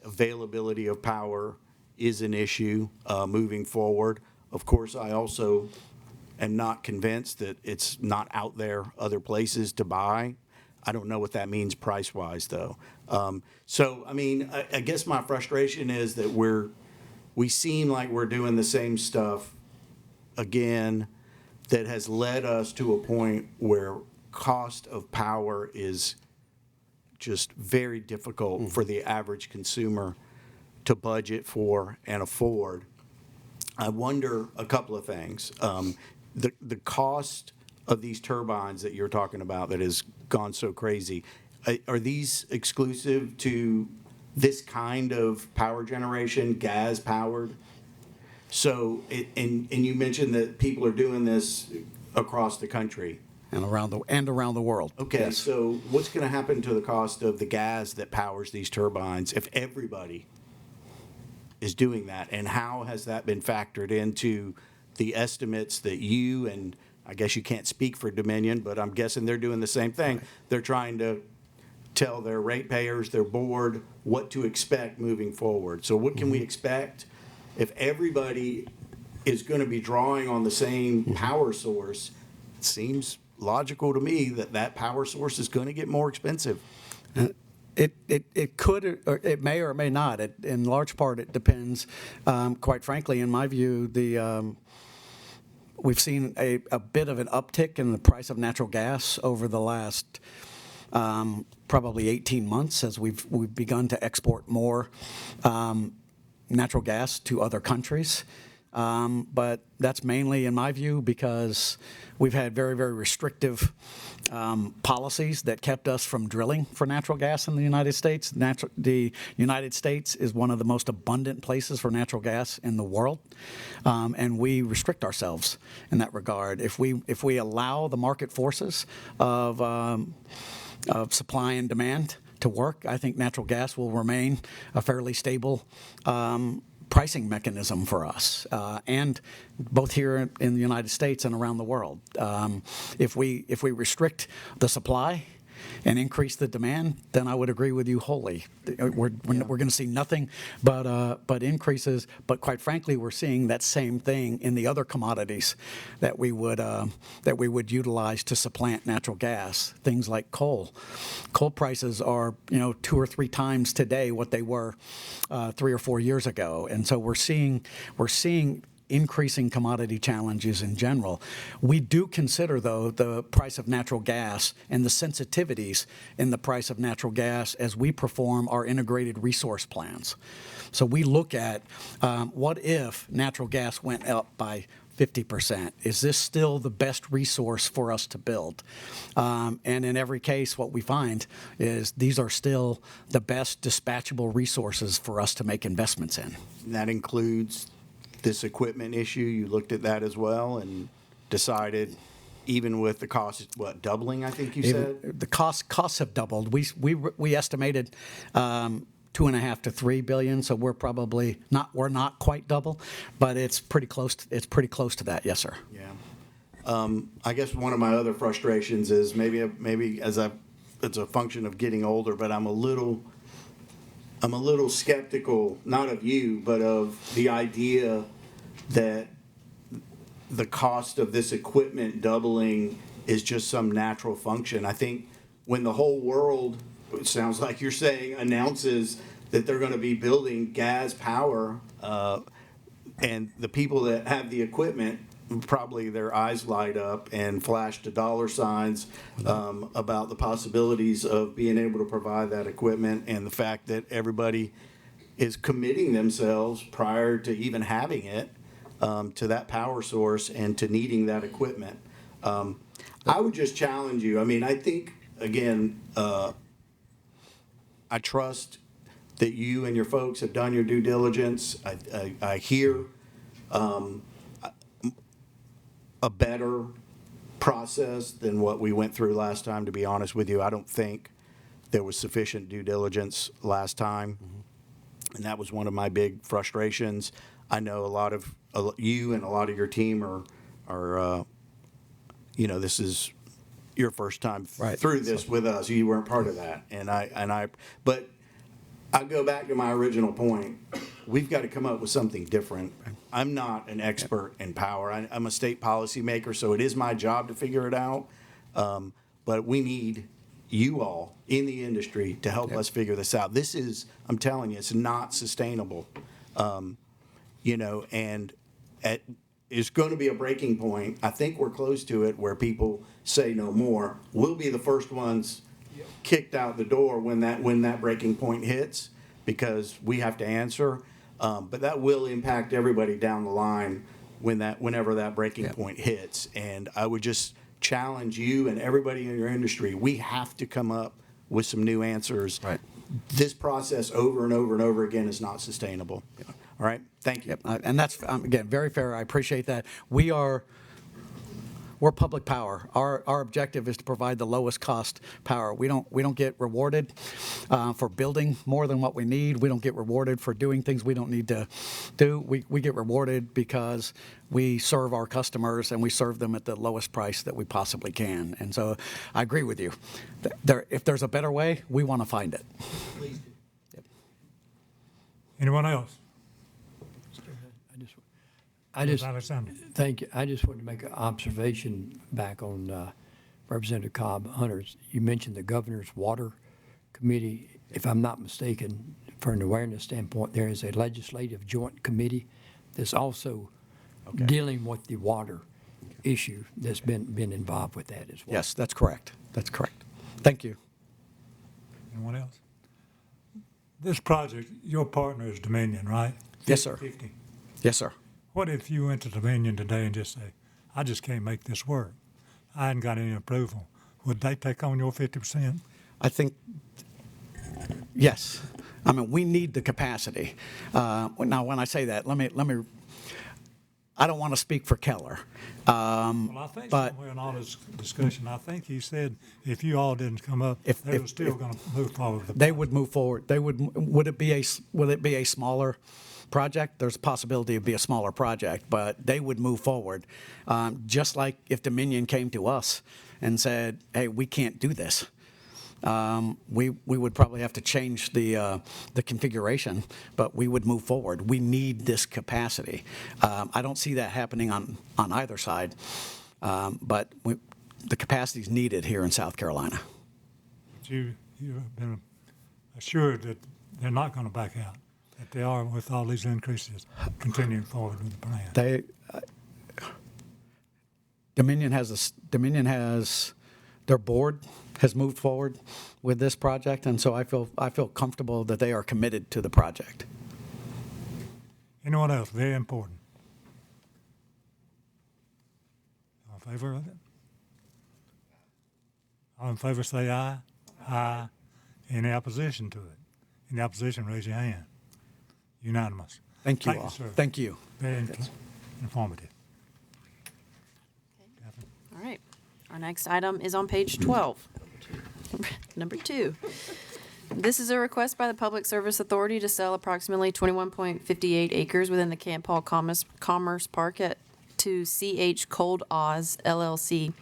availability of power is an issue moving forward. Of course, I also am not convinced that it's not out there other places to buy. I don't know what that means price-wise, though. So, I mean, I guess my frustration is that we're we seem like we're doing the same stuff again that has led us to a point where cost of power is just very difficult for the average consumer to budget for and afford. I wonder a couple of things. The cost of these turbines that you're talking about that has gone so crazy, are these exclusive to this kind of power generation, gas powered? So, and you mentioned that people are doing this across the country. And around the world. Okay, Yes. so what's going to happen to the cost of the gas that powers these turbines if everybody is doing that? And how has that been factored into the estimates that you, and I guess you can't speak for Dominion, but I'm guessing they're doing the same thing. Right. They're trying to tell their ratepayers, their board, what to expect moving forward. So what can we expect if everybody is going to be drawing on the same power source? It seems logical to me that that power source is going to get more expensive. It could, or it may or it may not. In large part, it depends. Quite frankly, in my view, we've seen a bit of an uptick in the price of natural gas over the last probably 18 months as we've begun to export more natural gas to other countries. But that's mainly, in my view, because we've had very, very restrictive policies that kept us from drilling for natural gas in the United States. The United States is one of the most abundant places for natural gas in the world, and we restrict ourselves in that regard. If we allow the market forces of supply and demand to work, I think natural gas will remain a fairly stable pricing mechanism for us, and both here in the United States and around the world. If we restrict the supply and increase the demand, then I would agree with you wholly. We're going to see nothing but increases. But quite frankly, we're seeing that same thing in the other commodities that we would utilize to supplant natural gas. Things like coal. Coal prices are 2 or 3 times today what they were 3 or 4 years ago, and so we're seeing increasing commodity challenges in general. We do consider, though, the price of natural gas and the sensitivities in the price of natural gas as we perform our integrated resource plans. So we look at what if natural gas went up by 50%? Is this still the best resource for us to build? And in every case, what we find is these are still the best dispatchable resources for us to make investments in. And that includes this equipment issue. You looked at that as well and decided, even with the cost, doubling, I think you said? The costs have doubled. We estimated 2.5 to 3 billion, so we're not quite double, but it's pretty close to that. Yes, sir. Yeah. I guess one of my other frustrations is maybe it's a function of getting older, but I'm a little skeptical, not of you, but of the idea that the cost of this equipment doubling is just some natural function. I think when the whole world, it sounds like you're saying, announces that they're going to be building gas power, and the people that have the equipment, probably their eyes light up and flash to dollar signs about the possibilities of being able to provide that equipment, and the fact that everybody is committing themselves prior to even having it to that power source and to needing that equipment. I would just challenge you. I mean, I think, again, I trust that you and your folks have done your due diligence. I hear a better process than what we went through last time, to be honest with you. I don't think there was sufficient due diligence last time, and that was one of my big frustrations. I know a lot of you and a lot of your team are this is your first time through this with us. You weren't part of that, but I go back to my original point. We've got to come up with something different. I'm not an expert in power. I'm a state policymaker, so it is my job to figure it out. But we need you all in the industry to help us figure this out. I'm telling you, it's not sustainable. and it's going to be a breaking point. I think we're close to it where people say no more. We'll be the first ones kicked out the door when that breaking point hits, because we have to answer. But that will impact everybody down the line whenever that breaking point hits. And I would just challenge you and everybody in your industry. We have to come up with some new answers. Right. This process over and over and over again is not sustainable. All right. Thank you. And that's, again, very fair. I appreciate that. We're public power. Our objective is to provide the lowest cost power. We don't get rewarded for building more than what we need. We don't get rewarded for doing things we don't need to do. We get rewarded because we serve our customers and we serve them at the lowest price that we possibly can. And so I agree with you. If there's a better way, we want to find it. Anyone else? I just, Alexander. thank you. I just wanted to make an observation back on Representative Cobb Hunters. You mentioned the Governor's Water Committee. If I'm not mistaken, from an awareness standpoint, there is a legislative joint committee that's also dealing with the water issue that's been involved with that as well. Yes, that's correct. That's correct. Thank you. Anyone else? This project, your partner is Dominion, right? Yes, sir. 50. Yes, sir. What if you went to Dominion today and just say, I just can't make this work? I hadn't got any approval. Would they take on your 50%? I think, yes. I mean, we need the capacity. Now, when I say that, let me. I don't want to speak for Keller. Well, I think but somewhere in all this discussion, I think he said if you all didn't come up, they were still going to move forward. With the they would move forward. They would. Would it be a smaller project? There's a possibility it'd be a smaller project, but they would move forward. Just like if Dominion came to us and said, "Hey, we can't do this." We would probably have to change the configuration, but we would move forward. We need this capacity. I don't see that happening on either side, but the capacity is needed here in South Carolina. you've been assured that they're not going to back out, that they are, with all these increases, continuing forward with the plan. Dominion has their board has moved forward with this project, and so I feel comfortable that they are committed to the project. Anyone else? Very important. All in favor of it? All in favor say aye. Aye. Any opposition to it? Any opposition, raise your hand. Unanimous. Thank you Thank all. you, sir. Thank you. Very informative. All right. Our next item is on page 12. Number 2. This is a request by the Public Service Authority to sell approximately 21.58 acres within the Camp Hall Commerce Park to C.H. Cold Oz LLC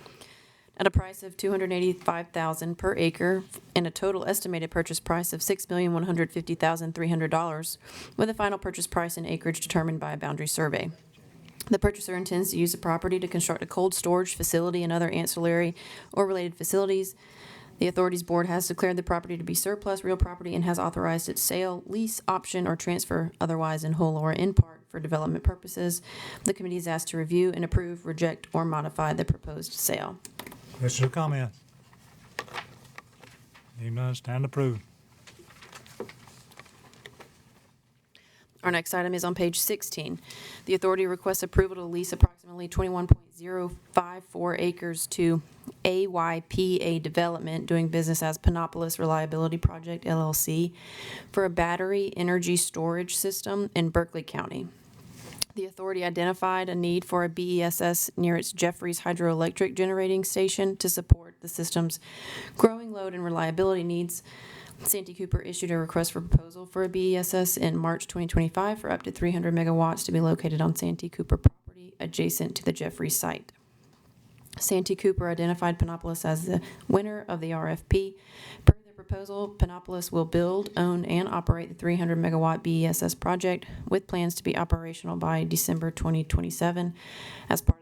at a price of $285,000 per acre and a total estimated purchase price of $6,150,300, with a final purchase price and acreage determined by a boundary survey. The purchaser intends to use the property to construct a cold storage facility and other ancillary or related facilities. The authority's board has declared the property to be surplus real property and has authorized its sale, lease, option, or transfer, otherwise in whole or in part, for development purposes. The committee is asked to review and approve, reject, or modify the proposed sale. Questions or comments? Hearing none, stand approved. Our next item is on page 16. The authority requests approval to lease approximately 21.054 acres to AYPA Development, doing business as Panopolis Reliability Project, LLC, for a battery energy storage system in Berkeley County. The authority identified a need for a BESS near its Jeffries Hydroelectric Generating Station to support the system's growing load and reliability needs. Santee Cooper issued a request for proposal for a BESS in March 2025 for up to 300 megawatts to be located on Santee Cooper property adjacent to the Jeffries site. Santee Cooper identified Panopolis as the winner of the RFP. Per the proposal, Panopolis will build, own, and operate the 300 megawatt BESS project with plans to be operational by December 2027. As part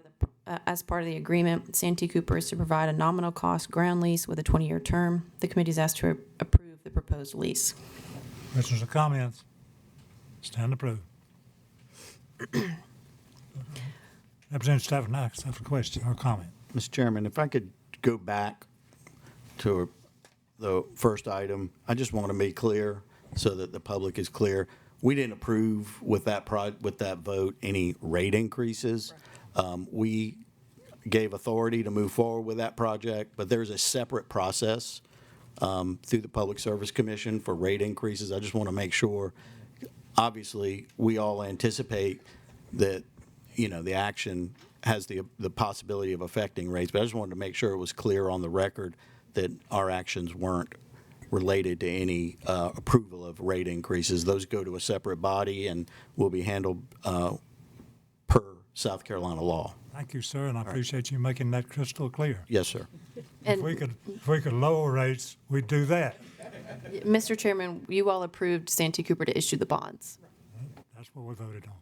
of the agreement, Santee Cooper is to provide a nominal cost ground lease with a 20-year term. The committee is asked to approve the proposed lease. Questions or comments? Stand approved. Representative Stavropoulos has a question or comment. Mr. Chairman, if I could go back to the first item, I just want to be clear so that the public is clear. We didn't approve with that vote any rate increases. We gave authority to move forward with that project, but there's a separate process through the Public Service Commission for rate increases. I just want to make sure, obviously, we all anticipate that, you know, the action has the possibility of affecting rates, but I just wanted to make sure it was clear on the record that our actions weren't related to any approval of rate increases. Those go to a separate body and will be handled per South Carolina law. Thank you, sir, and I appreciate you making that crystal clear. Yes, sir. If we could lower rates, we'd do that. Mr. Chairman, you all approved Santee Cooper to issue the bonds. That's what we voted on.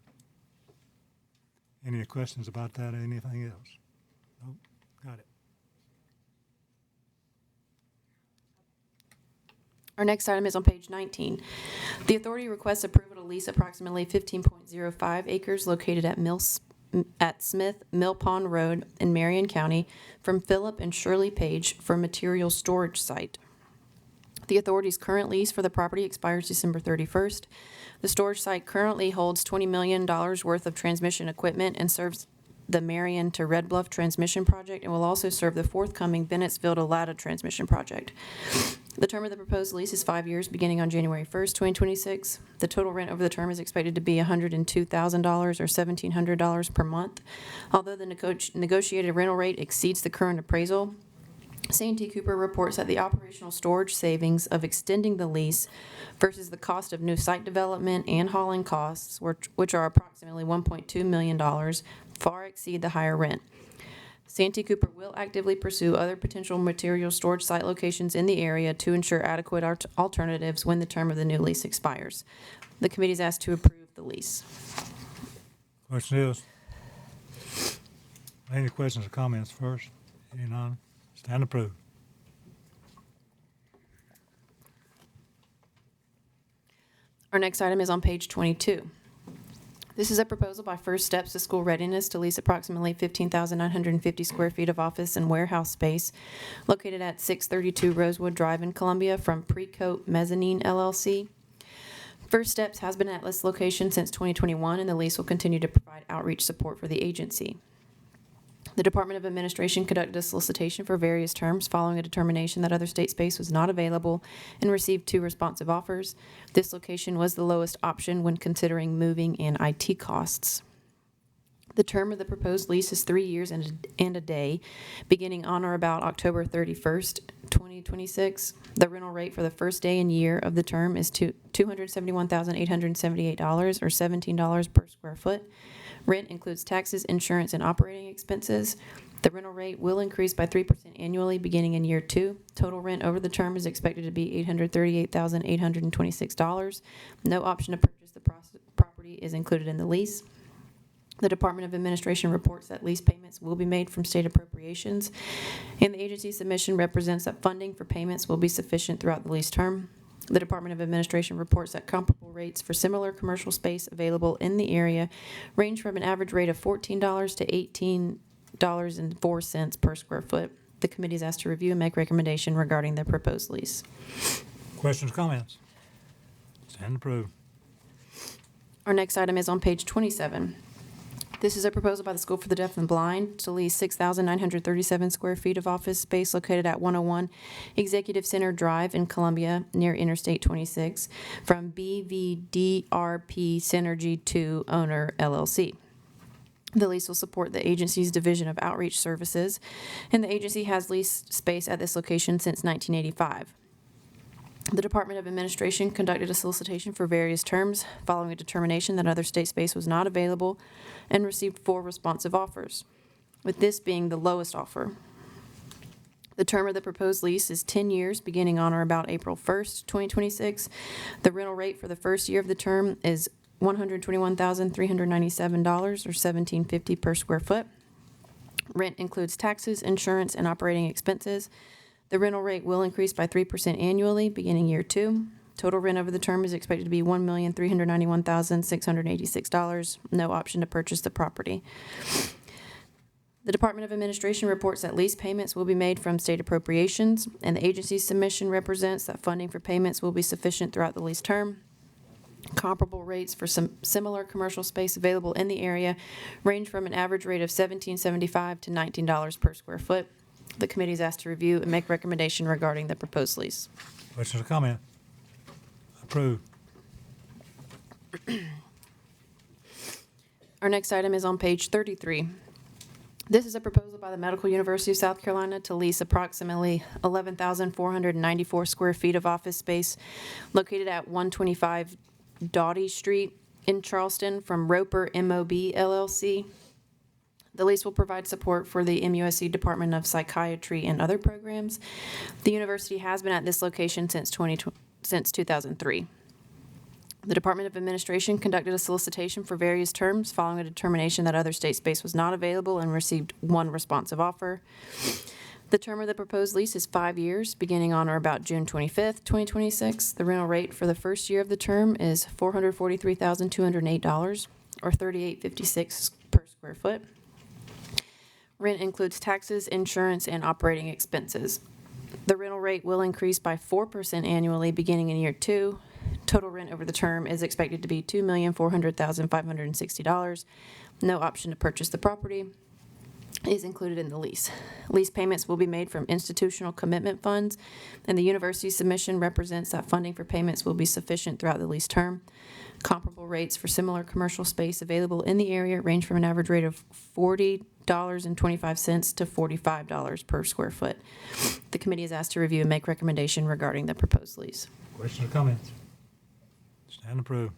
Any questions about that or anything else? Nope, got it. Our next item is on page 19. The authority requests approval to lease approximately 15.05 acres located at Smith Mill Pond Road in Marion County from Philip and Shirley Page for material storage site. The authority's current lease for the property expires December 31st. The storage site currently holds $20 million worth of transmission equipment and serves the Marion to Red Bluff transmission project and will also serve the forthcoming Bennettsville to Latta transmission project. The term of the proposed lease is 5 years, beginning on January 1st, 2026. The total rent over the term is expected to be $102,000 or $1,700 per month. Although the negotiated rental rate exceeds the current appraisal, Santee Cooper reports that the operational storage savings of extending the lease versus the cost of new site development and hauling costs, which are approximately $1.2 million, far exceed the higher rent. Santee Cooper will actively pursue other potential material storage site locations in the area to ensure adequate alternatives when the term of the new lease expires. The committee is asked to approve the lease. Question is, any questions or comments first? Any none? Stand approved. Our next item is on page 22. This is a proposal by First Steps to School Readiness to lease approximately 15,950 square feet of office and warehouse space located at 632 Rosewood Drive in Columbia from Precoat Mezzanine LLC. First Steps has been at this location since 2021, and the lease will continue to provide outreach support for the agency. The Department of Administration conducted a solicitation for various terms following a determination that other state space was not available and received 2 responsive offers. This location was the lowest option when considering moving and IT costs. The term of the proposed lease is 3 years and a day, beginning on or about October 31st, 2026. The rental rate for the first day and year of the term is $271,878 or $17 per square foot. Rent includes taxes, insurance, and operating expenses. The rental rate will increase by 3% annually beginning in year 2. Total rent over the term is expected to be $838,826. No option to purchase the property is included in the lease. The Department of Administration reports that lease payments will be made from state appropriations, and the agency's submission represents that funding for payments will be sufficient throughout the lease term. The Department of Administration reports that comparable rates for similar commercial space available in the area range from an average rate of $14 to $18.04 per square foot. The committee is asked to review and make recommendation regarding the proposed lease. Questions, comments? Stand approved. Our next item is on page 27. This is a proposal by the School for the Deaf and Blind to lease 6,937 square feet of office space located at 101 Executive Center Drive in Columbia near Interstate 26 from BVDRP Synergy 2 Owner LLC. The lease will support the agency's Division of Outreach Services, and the agency has leased space at this location since 1985. The Department of Administration conducted a solicitation for various terms following a determination that other state space was not available and received 4 responsive offers, with this being the lowest offer. The term of the proposed lease is 10 years, beginning on or about April 1st, 2026. The rental rate for the first year of the term is $121,397 or $1,750 per square foot. Rent includes taxes, insurance, and operating expenses. The rental rate will increase by 3% annually, beginning year 2. Total rent over the term is expected to be $1,391,686. No option to purchase the property. The Department of Administration reports that lease payments will be made from state appropriations, and the agency's submission represents that funding for payments will be sufficient throughout the lease term. Comparable rates for some similar commercial space available in the area range from an average rate of $17.75 to $19 per square foot. The committee is asked to review and make recommendation regarding the proposed lease. Questions or comment? Approved. Our next item is on page 33. This is a proposal by the Medical University of South Carolina to lease approximately 11,494 square feet of office space located at 125 Doughty Street in Charleston from Roper MOB LLC. The lease will provide support for the MUSC Department of Psychiatry and other programs. The university has been at this location since 2003. The Department of Administration conducted a solicitation for various terms following a determination that other state space was not available and received one responsive offer. The term of the proposed lease is 5 years, beginning on or about June 25th, 2026. The rental rate for the first year of the term is $443,208, or $38.56 per square foot. Rent includes taxes, insurance, and operating expenses. The rental rate will increase by 4% annually beginning in year 2. Total rent over the term is expected to be $2,400,560. No option to purchase the property is included in the lease. Lease payments will be made from institutional commitment funds, and the university's submission represents that funding for payments will be sufficient throughout the lease term. Comparable rates for similar commercial space available in the area range from an average rate of $40.25 to $45 per square foot. The committee is asked to review and make recommendation regarding the proposed lease. Questions or comments? Stand approved.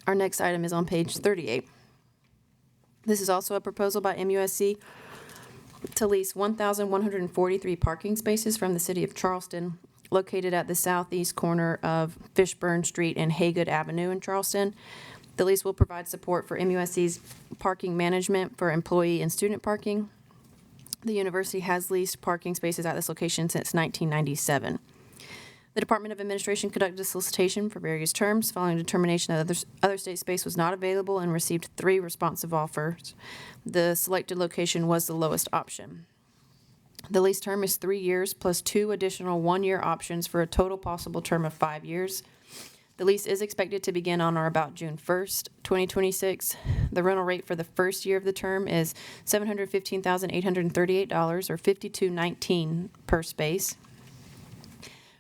Our next item is on page 38. This is also a proposal by MUSC to lease 1,143 parking spaces from the city of Charleston, located at the southeast corner of Fishburne Street and Haygood Avenue in Charleston. The lease will provide support for MUSC's parking management for employee and student parking. The university has leased parking spaces at this location since 1997. The Department of Administration conducted a solicitation for various terms following determination that other state space was not available and received 3 responsive offers. The selected location was the lowest option. The lease term is 3 years plus 2 additional 1-year options for a total possible term of 5 years. The lease is expected to begin on or about June 1st, 2026. The rental rate for the first year of the term is $715,838, or $52.19 per space.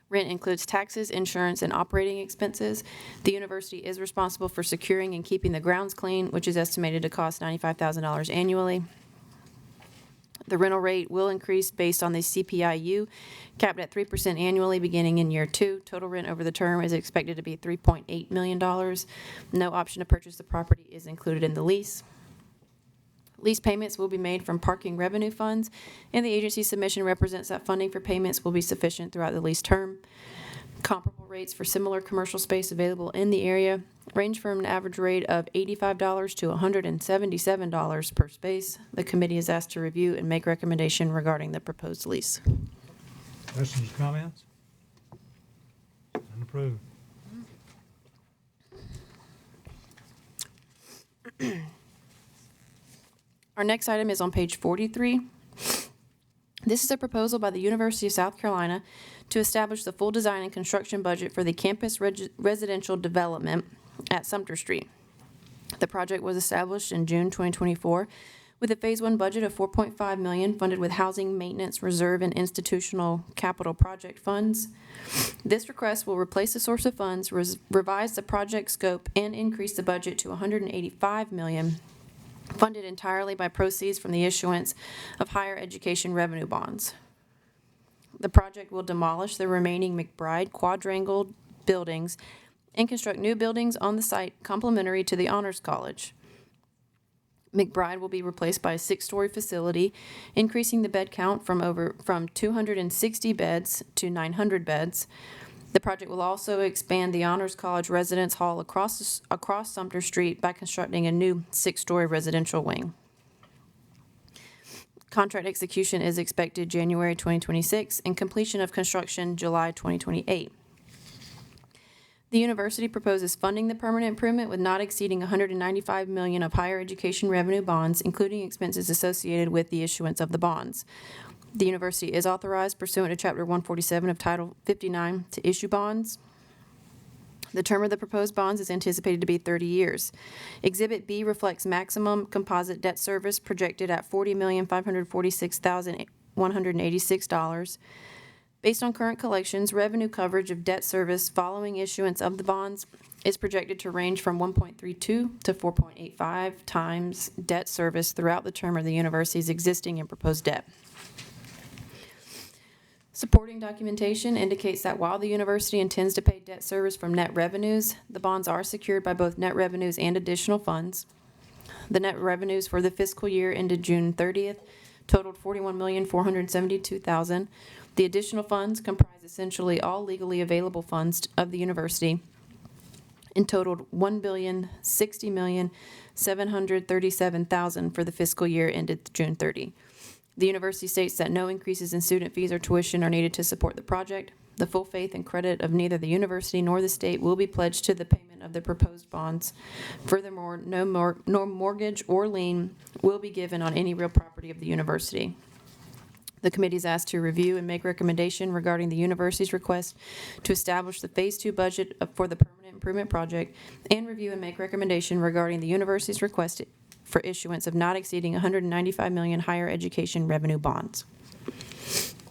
Rent includes taxes, insurance, and operating expenses. The university is responsible for securing and keeping the grounds clean, which is estimated to cost $95,000 annually. The rental rate will increase based on the CPIU, capped at 3% annually beginning in year 2. Total rent over the term is expected to be $3.8 million. No option to purchase the property is included in the lease. Lease payments will be made from parking revenue funds, and the agency's submission represents that funding for payments will be sufficient throughout the lease term. Comparable rates for similar commercial space available in the area range from an average rate of $85 to $177 per space. The committee is asked to review and make recommendation regarding the proposed lease. Questions or comments? Stand approved. Our next item is on page 43. This is a proposal by the University of South Carolina to establish the full design and construction budget for the campus residential development at Sumter Street. The project was established in June 2024 with a Phase 1 budget of $4.5 million funded with Housing Maintenance Reserve and Institutional Capital Project funds. This request will replace the source of funds, revise the project scope, and increase the budget to $185 million, funded entirely by proceeds from the issuance of higher education revenue bonds. The project will demolish the remaining McBride quadrangle buildings and construct new buildings on the site complementary to the Honors College. McBride will be replaced by a 6-story facility, increasing the bed count from 260 beds to 900 beds. The project will also expand the Honors College Residence Hall across Sumter Street by constructing a new 6-story residential wing. Contract execution is expected January 2026 and completion of construction July 2028. The university proposes funding the permanent improvement with not exceeding $195 million of higher education revenue bonds, including expenses associated with the issuance of the bonds. The university is authorized pursuant to Chapter 147 of Title 59 to issue bonds. The term of the proposed bonds is anticipated to be 30 years. Exhibit B reflects maximum composite debt service projected at $40,546,186. Based on current collections, revenue coverage of debt service following issuance of the bonds is projected to range from 1.32 to 4.85 times debt service throughout the term of the university's existing and proposed debt. Supporting documentation indicates that while the university intends to pay debt service from net revenues, the bonds are secured by both net revenues and additional funds. The net revenues for the fiscal year ended June 30th totaled $41,472,000. The additional funds comprise essentially all legally available funds of the university and totaled $1,060,737,000 for the fiscal year ended June 30. The university states that no increases in student fees or tuition are needed to support the project. The full faith and credit of neither the university nor the state will be pledged to the payment of the proposed bonds. Furthermore, no mortgage or lien will be given on any real property of the university. The committee is asked to review and make recommendation regarding the university's request to establish the Phase 2 budget for the permanent improvement project and review and make recommendation regarding the university's request for issuance of not exceeding $195 million higher education revenue bonds.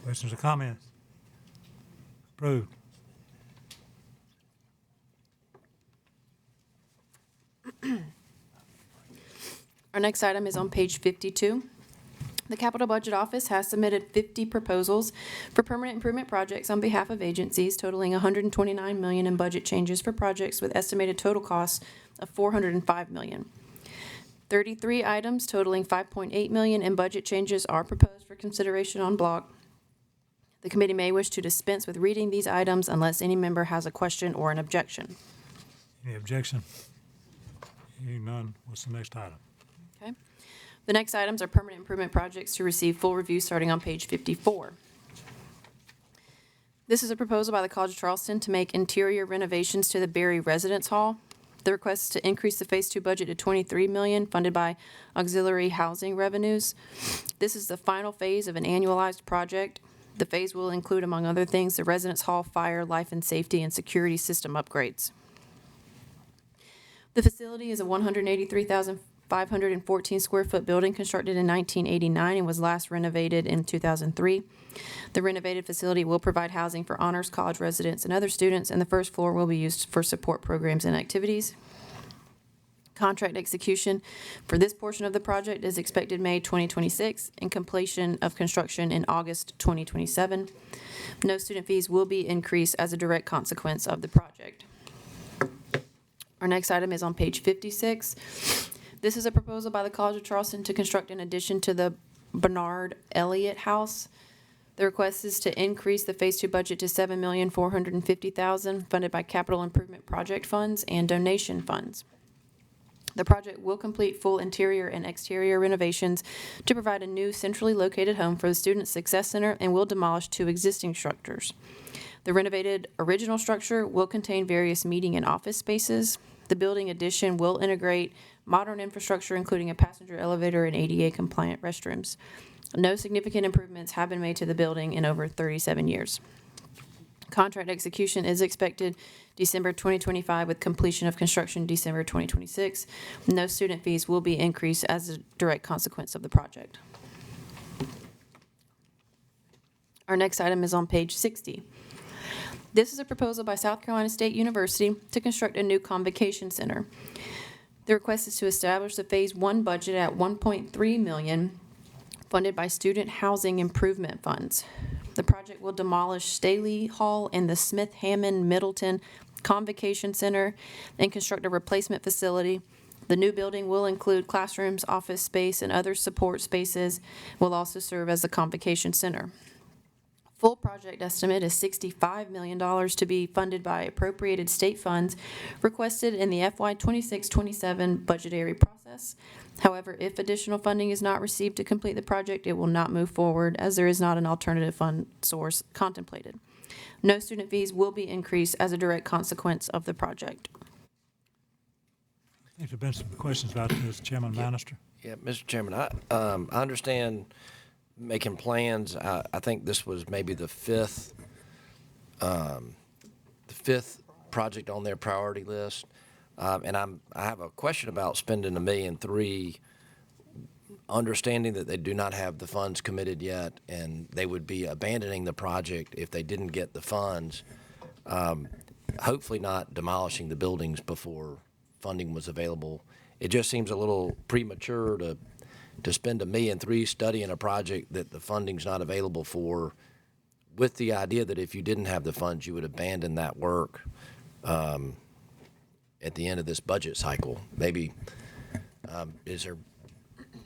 Questions or comments? Approved. Our next item is on page 52. The Capital Budget Office has submitted 50 proposals for permanent improvement projects on behalf of agencies totaling $129 million in budget changes for projects with estimated total costs of $405 million. 33 items totaling $5.8 million in budget changes are proposed for consideration en bloc. The committee may wish to dispense with reading these items unless any member has a question or an objection. Any objection? Hearing none, what's the next item? Okay. The next items are permanent improvement projects to receive full review starting on page 54. This is a proposal by the College of Charleston to make interior renovations to the Berry Residence Hall. The request is to increase the Phase 2 budget to $23 million, funded by auxiliary housing revenues. This is the final phase of an annualized project. The phase will include, among other things, the residence hall, fire, life and safety, and security system upgrades. The facility is a 183,514 square foot building constructed in 1989 and was last renovated in 2003. The renovated facility will provide housing for honors college residents and other students, and the first floor will be used for support programs and activities. Contract execution for this portion of the project is expected May 2026 and completion of construction in August 2027. No student fees will be increased as a direct consequence of the project. Our next item is on page 56. This is a proposal by the College of Charleston to construct an addition to the Bernard Elliott House. The request is to increase the Phase 2 budget to $7,450,000, funded by capital improvement project funds and donation funds. The project will complete full interior and exterior renovations to provide a new centrally located home for the Student Success Center and will demolish 2 existing structures. The renovated original structure will contain various meeting and office spaces. The building addition will integrate modern infrastructure, including a passenger elevator and ADA-compliant restrooms. No significant improvements have been made to the building in over 37 years. Contract execution is expected December 2025 with completion of construction December 2026. No student fees will be increased as a direct consequence of the project. Our next item is on page 60. This is a proposal by South Carolina State University to construct a new convocation center. The request is to establish the Phase 1 budget at $1.3 million, funded by student housing improvement funds. The project will demolish Staley Hall and the Smith Hammond Middleton Convocation Center and construct a replacement facility. The new building will include classrooms, office space, and other support spaces. Will also serve as a convocation center. Full project estimate is $65 million to be funded by appropriated state funds requested in the FY 26-27 budgetary process. process. However, if additional funding is not received to complete the project, it will not move forward as there is not an alternative fund source contemplated. No student fees will be increased as a direct consequence of the project. I think there've been some questions about this, Chairman Bannister. Yeah, Mr. Chairman, I understand making plans. I think this was maybe the fifth project on their priority list. And I have a question about spending $1.3 million, understanding that they do not have the funds committed yet, and they would be abandoning the project if they didn't get the funds. Hopefully not demolishing the buildings before funding was available. It just seems a little premature to spend $1.3 million studying a project that the funding's not available for, with the idea that if you didn't have the funds, you would abandon that work at the end of this budget cycle. Maybe, is there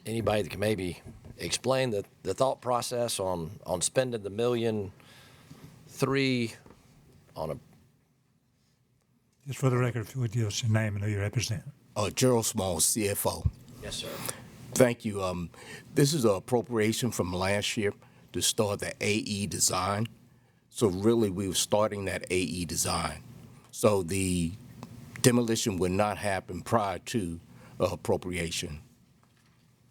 anybody that can maybe explain the thought process on spending the $1.3 million on a... Just for the record, if you would give us your name and who you represent. Gerald Small, CFO. Yes, sir. Thank you. This is an appropriation from last year to start the AE design. So really, we were starting that AE design. So the demolition would not happen prior to appropriation.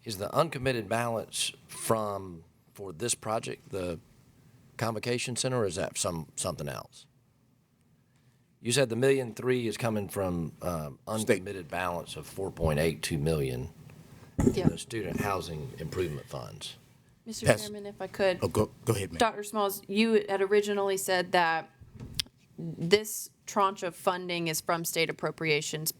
Is the uncommitted balance for this project the Convocation Center, or is that something else? You said the $1.3 million is coming from uncommitted balance of $4.82 million, Yeah. the student housing improvement funds. Mr. Yes. Chairman, if I could. Oh, go ahead, ma'am. Dr. Smalls, you had originally said that this tranche of funding is from state appropriations.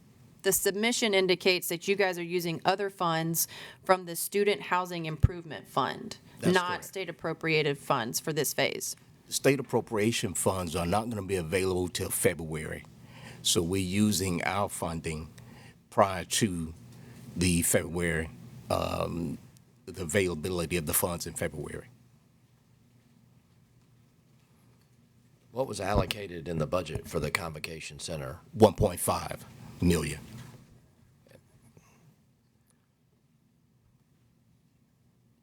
The submission indicates that you guys are using other funds from the Student Housing Improvement Fund, That's not correct. state appropriated funds for this phase. State appropriation funds are not going to be available till February. So we're using our funding prior to the February, the availability of the funds in February. What was allocated in the budget for the Convocation Center? 1.5 million.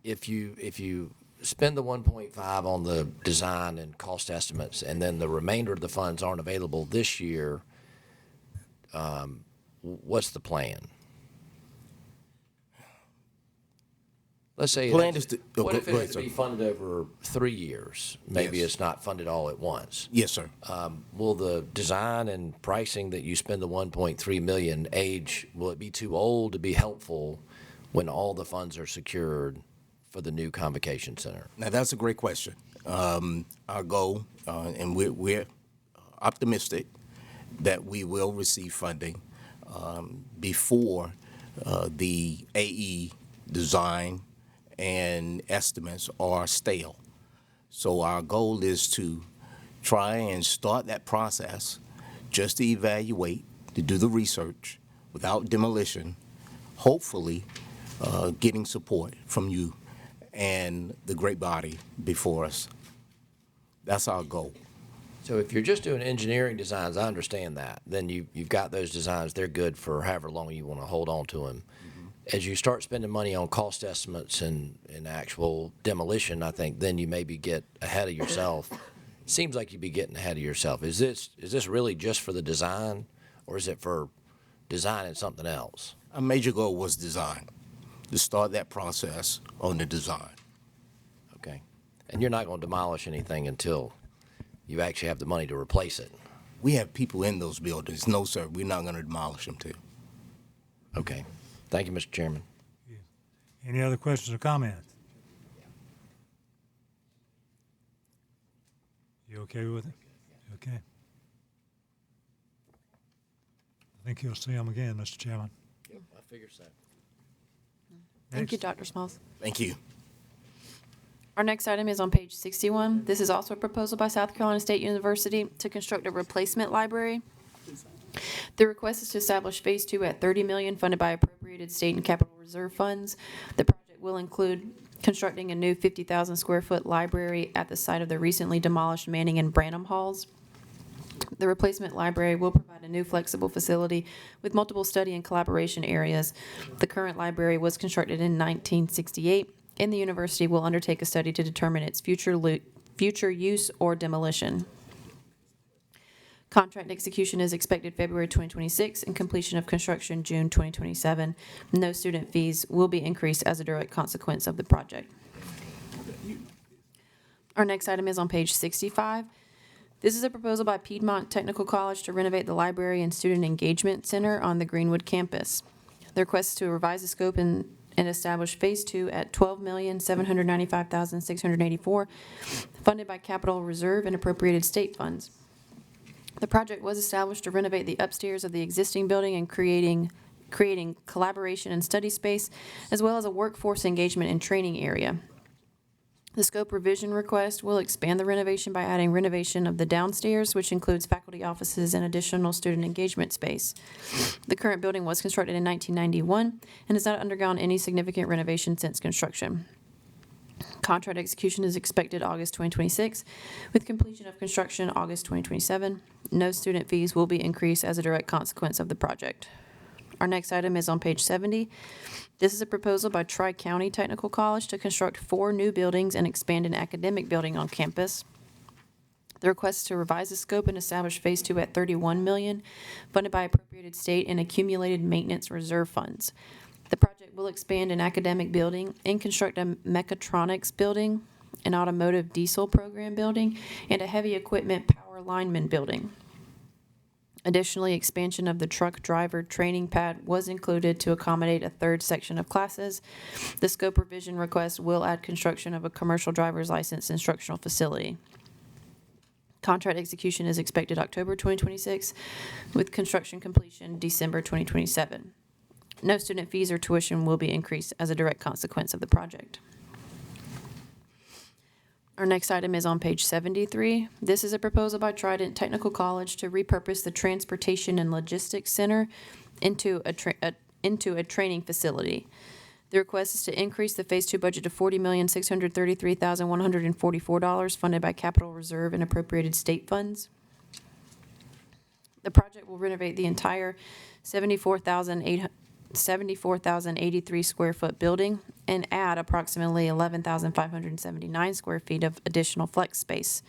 If you spend the 1.5 on the design and cost estimates, and then the remainder of the funds aren't available this year, what's the plan? Let's say, Plan is to- what go- if it go has ahead, to be sir. funded over 3 years? Maybe Yes. it's not funded all at once. Yes, sir. Will the design and pricing that you spend the 1.3 million age, will it be too old to be helpful when all the funds are secured for the new Convocation Center? Now, that's a great question. Our goal, and we're optimistic that we will receive funding before the AE design and estimates are stale. So our goal is to try and start that process just to evaluate, to do the research without demolition, hopefully getting support from you and the great body before us. That's our goal. So if you're just doing engineering designs, I understand that. Then you've got those designs, they're good for however long you want to hold on to them. As you start spending money on cost estimates and actual demolition, I think then you maybe get ahead of yourself. Seems like you'd be getting ahead of yourself. Is this really just for the design, or is it for designing something else? Our major goal was design, to start that process on the design. Okay. And you're not going to demolish anything until you actually have the money to replace it? We have people in those buildings. No, sir, we're not going to demolish them too. Okay. Thank you, Mr. Chairman. Any other questions or comments? You okay with it? You okay? I think you'll see them again, Mr. Chairman. I figured so. Thank you, Next. Dr. Smalls. Thank you. Our next item is on page 61. This is also a proposal by South Carolina State University to construct a replacement library. The request is to establish Phase 2 at $30 million, funded by appropriated state and capital reserve funds. The project will include constructing a new 50,000 square foot library at the site of the recently demolished Manning and Branham Halls. The replacement library will provide a new flexible facility with multiple study and collaboration areas. The current library was constructed in 1968, and the university will undertake a study to determine its future use or demolition. Contract execution is expected February 2026 and completion of construction June 2027. No student fees will be increased as a direct consequence of the project. Our next item is on page 65. This is a proposal by Piedmont Technical College to renovate the library and student engagement center on the Greenwood campus. The request is to revise the scope and establish Phase 2 at $12,795,684, funded by capital reserve and appropriated state funds. The project was established to renovate the upstairs of the existing building and creating collaboration and study space, as well as a workforce engagement and training area. The scope revision request will expand the renovation by adding renovation of the downstairs, which includes faculty offices and additional student engagement space. The current building was constructed in 1991 and has not undergone any significant renovation since construction. Contract execution is expected August 2026, with completion of construction August 2027. No student fees will be increased as a direct consequence of the project. Our next item is on page 70. This is a proposal by Tri-County Technical College to construct 4 new buildings and expand an academic building on campus. The request is to revise the scope and establish Phase 2 at $31 million, funded by appropriated state and accumulated maintenance reserve funds. The project will expand an academic building and construct a mechatronics building, an automotive diesel program building, and a heavy equipment power lineman building. Additionally, expansion of the truck driver training pad was included to accommodate a third section of classes. The scope revision request will add construction of a commercial driver's license instructional facility. Contract execution is expected October 2026, with construction completion December 2027. No student fees or tuition will be increased as a direct consequence of the project. Our next item is on page 73. This is a proposal by Trident Technical College to repurpose the Transportation and Logistics Center into a training facility. The request is to increase the Phase 2 budget to $40,633,144, funded by capital reserve and appropriated state funds. The project will renovate the entire 74,083 square foot building and add approximately 11,579 square feet of additional flex space.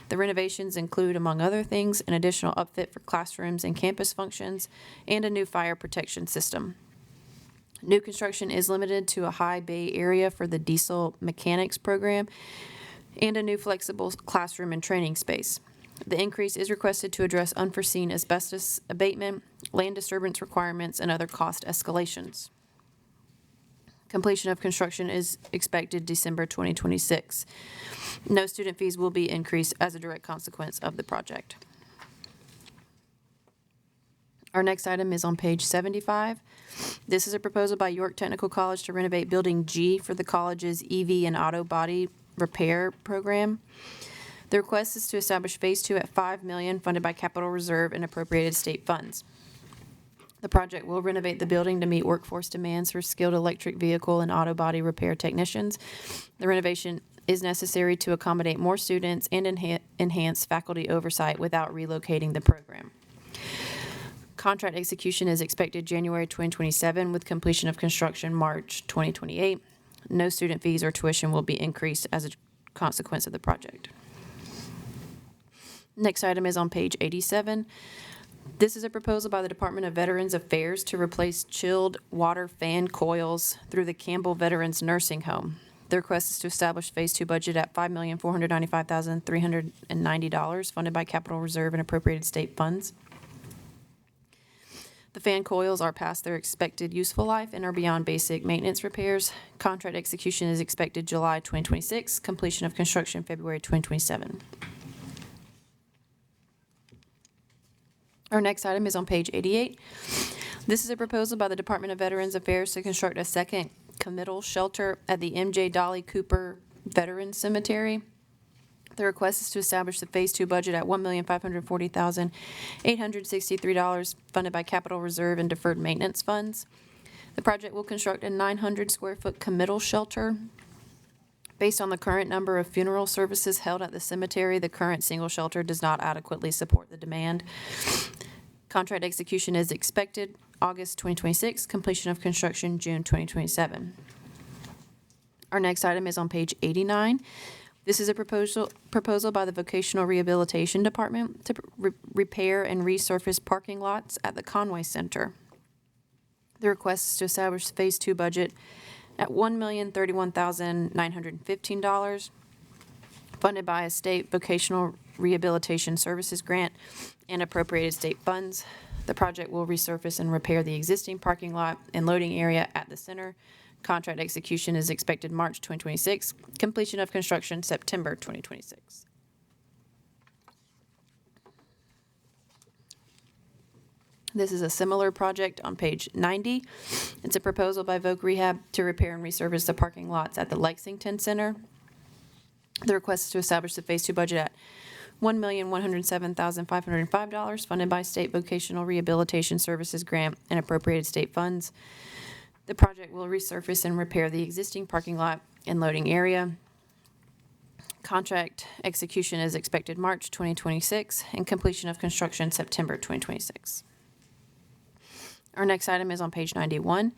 The renovations include, among other things, an additional upfit for classrooms and campus functions and a new fire protection system. New construction is limited to a high bay area for the diesel mechanics program and a new flexible classroom and training space. The increase is requested to address unforeseen asbestos abatement, land disturbance requirements, and other cost escalations. Completion of construction is expected December 2026. No student fees will be increased as a direct consequence of the project. Our next item is on page 75. This is a proposal by York Technical College to renovate Building G for the college's EV and auto body repair program. The request is to establish Phase 2 at $5 million, funded by capital reserve and appropriated state funds. The project will renovate the building to meet workforce demands for skilled electric vehicle and auto body repair technicians. The renovation is necessary to accommodate more students and enhance faculty oversight without relocating the program. Contract execution is expected January 2027, with completion of construction March 2028. No student fees or tuition will be increased as a consequence of the project. Next item is on page 87. This is a proposal by the Department of Veterans Affairs to replace chilled water fan coils through the Campbell Veterans Nursing Home. The request is to establish Phase 2 budget at $5,495,390, funded by capital reserve and appropriated state funds. The fan coils are past their expected useful life and are beyond basic maintenance repairs. Contract execution is expected July 2026, completion of construction February 2027. Our next item is on page 88. This is a proposal by the Department of Veterans Affairs to construct a second committal shelter at the M.J. Dolly Cooper Veterans Cemetery. The request is to establish the Phase 2 budget at $1,540,863, funded by capital reserve and deferred maintenance funds. The project will construct a 900 square foot committal shelter Based on the current number of funeral services held at the cemetery, the current single shelter does not adequately support the demand. Contract execution is expected August 2026, completion of construction June 2027. Our next item is on page 89. This is a proposal by the Vocational Rehabilitation Department to repair and resurface parking lots at the Conway Center. The request is to establish Phase 2 budget at $1,031,915, funded by a state vocational rehabilitation services grant and appropriated state funds. The project will resurface and repair the existing parking lot and loading area at the center. Contract execution is expected March 2026, completion of construction September 2026. This is a similar project on page 90. It's a proposal by Voc Rehab to repair and resurface the parking lots at the Lexington Center. The request is to establish the Phase 2 budget at $1,107,505, funded by State Vocational Rehabilitation Services Grant and appropriated state funds. The project will resurface and repair the existing parking lot and loading area. Contract execution is expected March 2026 and completion of construction September 2026. Our next item is on page 91.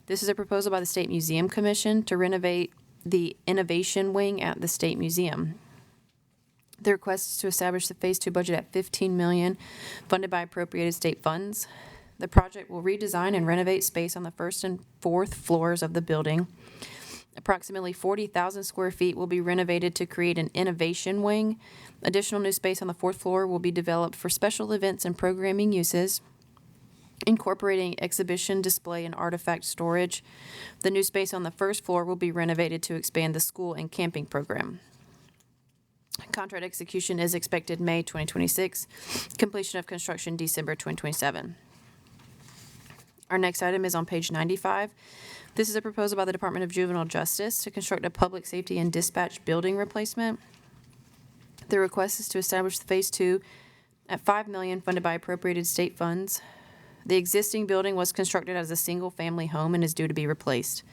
This is a proposal by the State Museum Commission to renovate the Innovation Wing at the State Museum. The request is to establish the Phase 2 budget at $15 million, funded by appropriated state funds. The project will redesign and renovate space on the first and fourth floors of the building. Approximately 40,000 square feet will be renovated to create an innovation wing. Additional new space on the fourth floor will be developed for special events and programming uses, incorporating exhibition, display, and artifact storage. The new space on the first floor will be renovated to expand the school and camping program. Contract execution is expected May 2026, completion of construction December 2027. Our next item is on page 95. This is a proposal by the Department of Juvenile Justice to construct a public safety and dispatch building replacement. The request is to establish the Phase 2 at $5 million, funded by appropriated state funds. The existing building was constructed as a single-family home and is due to be replaced.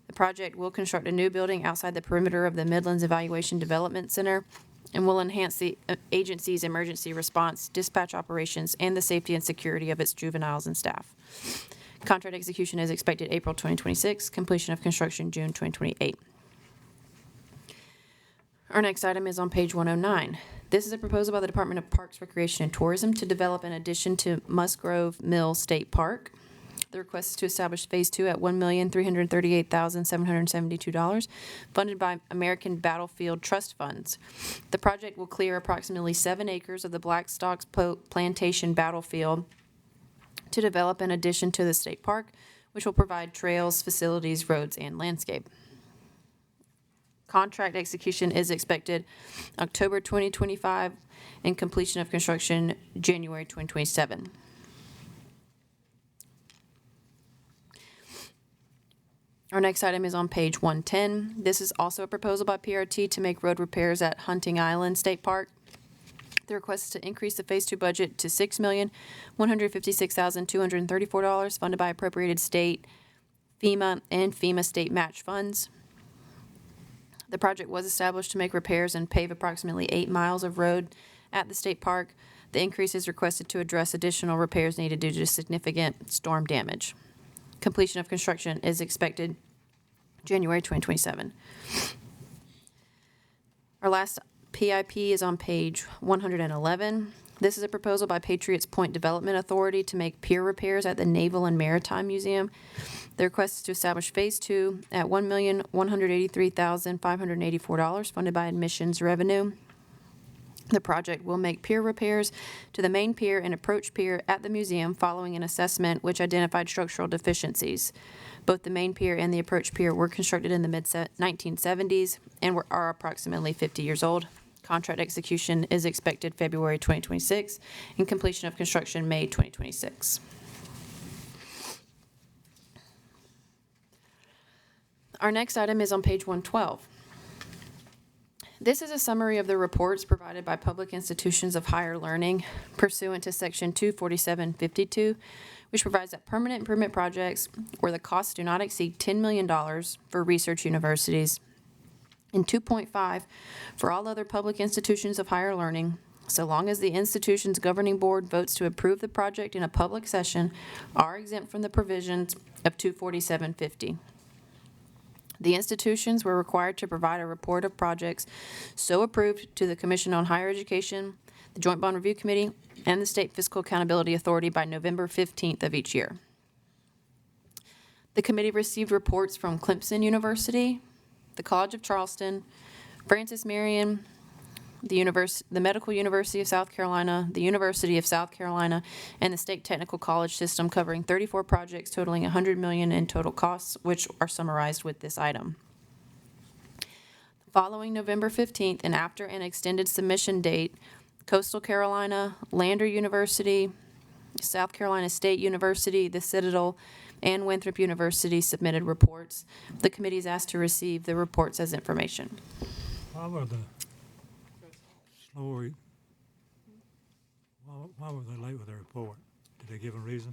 The project will construct a new building outside the perimeter of the Midlands Evaluation Development Center and will enhance the agency's emergency response, dispatch operations, and the safety and security of its juveniles and staff. Contract execution is expected April 2026, completion of construction June 2028. Our next item is on page 109. This is a proposal by the Department of Parks, Recreation, and Tourism to develop an addition to Musgrove Mill State Park. The request is to establish Phase 2 at $1,338,772, funded by American Battlefield Trust Funds. The project will clear approximately 7 acres of the Blackstocks Plantation Battlefield to develop an addition to the state park, which will provide trails, facilities, roads, and landscape. Contract execution is expected October 2025 and completion of construction January 2027. Our next item is on page 110. This is also a proposal by PRT to make road repairs at Hunting Island State Park. The request is to increase the Phase 2 budget to $6,156,234, funded by appropriated state, FEMA, and FEMA state match funds. The project was established to make repairs and pave approximately 8 miles of road at the state park. The increase is requested to address additional repairs needed due to significant storm damage. Completion of construction is expected January 2027. Our last PIP is on page 111. This is a proposal by Patriots Point Development Authority to make pier repairs at the Naval and Maritime Museum. The request is to establish Phase 2 at $1,183,584, funded by admissions revenue. The project will make pier repairs to the main pier and approach pier at the museum following an assessment which identified structural deficiencies. Both the main pier and the approach pier were constructed in the mid-1970s and are approximately 50 years old. Contract execution is expected February 2026 and completion of construction May 2026. Our next item is on page 112. This is a summary of the reports provided by public institutions of higher learning pursuant to Section 24752, which provides that permanent improvement projects where the costs do not exceed $10 million for research universities And 2.5, for all other public institutions of higher learning, so long as the institution's governing board votes to approve the project in a public session, are exempt from the provisions of 24750. The institutions were required to provide a report of projects so approved to the Commission on Higher Education, the Joint Bond Review Committee, and the State Fiscal Accountability Authority by November 15th of each year. The committee received reports from Clemson University, the College of Charleston, Francis Marion, the Medical University of South Carolina, the University of South Carolina, and the State Technical College System, covering 34 projects totaling $100 million in total costs, which are summarized with this item. Following November 15th and after an extended submission date, Coastal Carolina, Lander University, South Carolina State University, the Citadel, and Winthrop University submitted reports. The committee is asked to receive the reports as information. Why were the slower, why were they late with their report? Did they give a reason?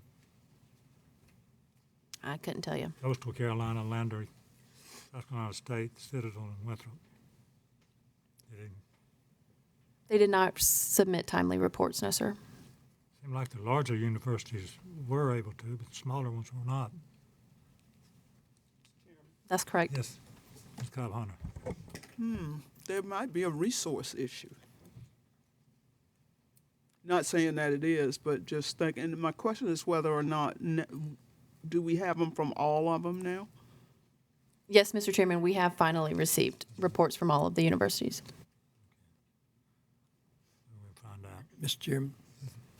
I couldn't tell you. Coastal Carolina, Lander, South Carolina State, Citadel, and Winthrop. They did not submit timely reports, no, sir. Seemed like the larger universities were able to, but the smaller ones were not. That's correct. Yes, Ms. Cobb Hunter. There might be a resource issue. Not saying that it is, but just thinking. And my question is whether or not, do we have them from all of them now? Yes, Mr. Chairman, we have finally received reports from all of the universities. We'll find out. Mr. Chairman,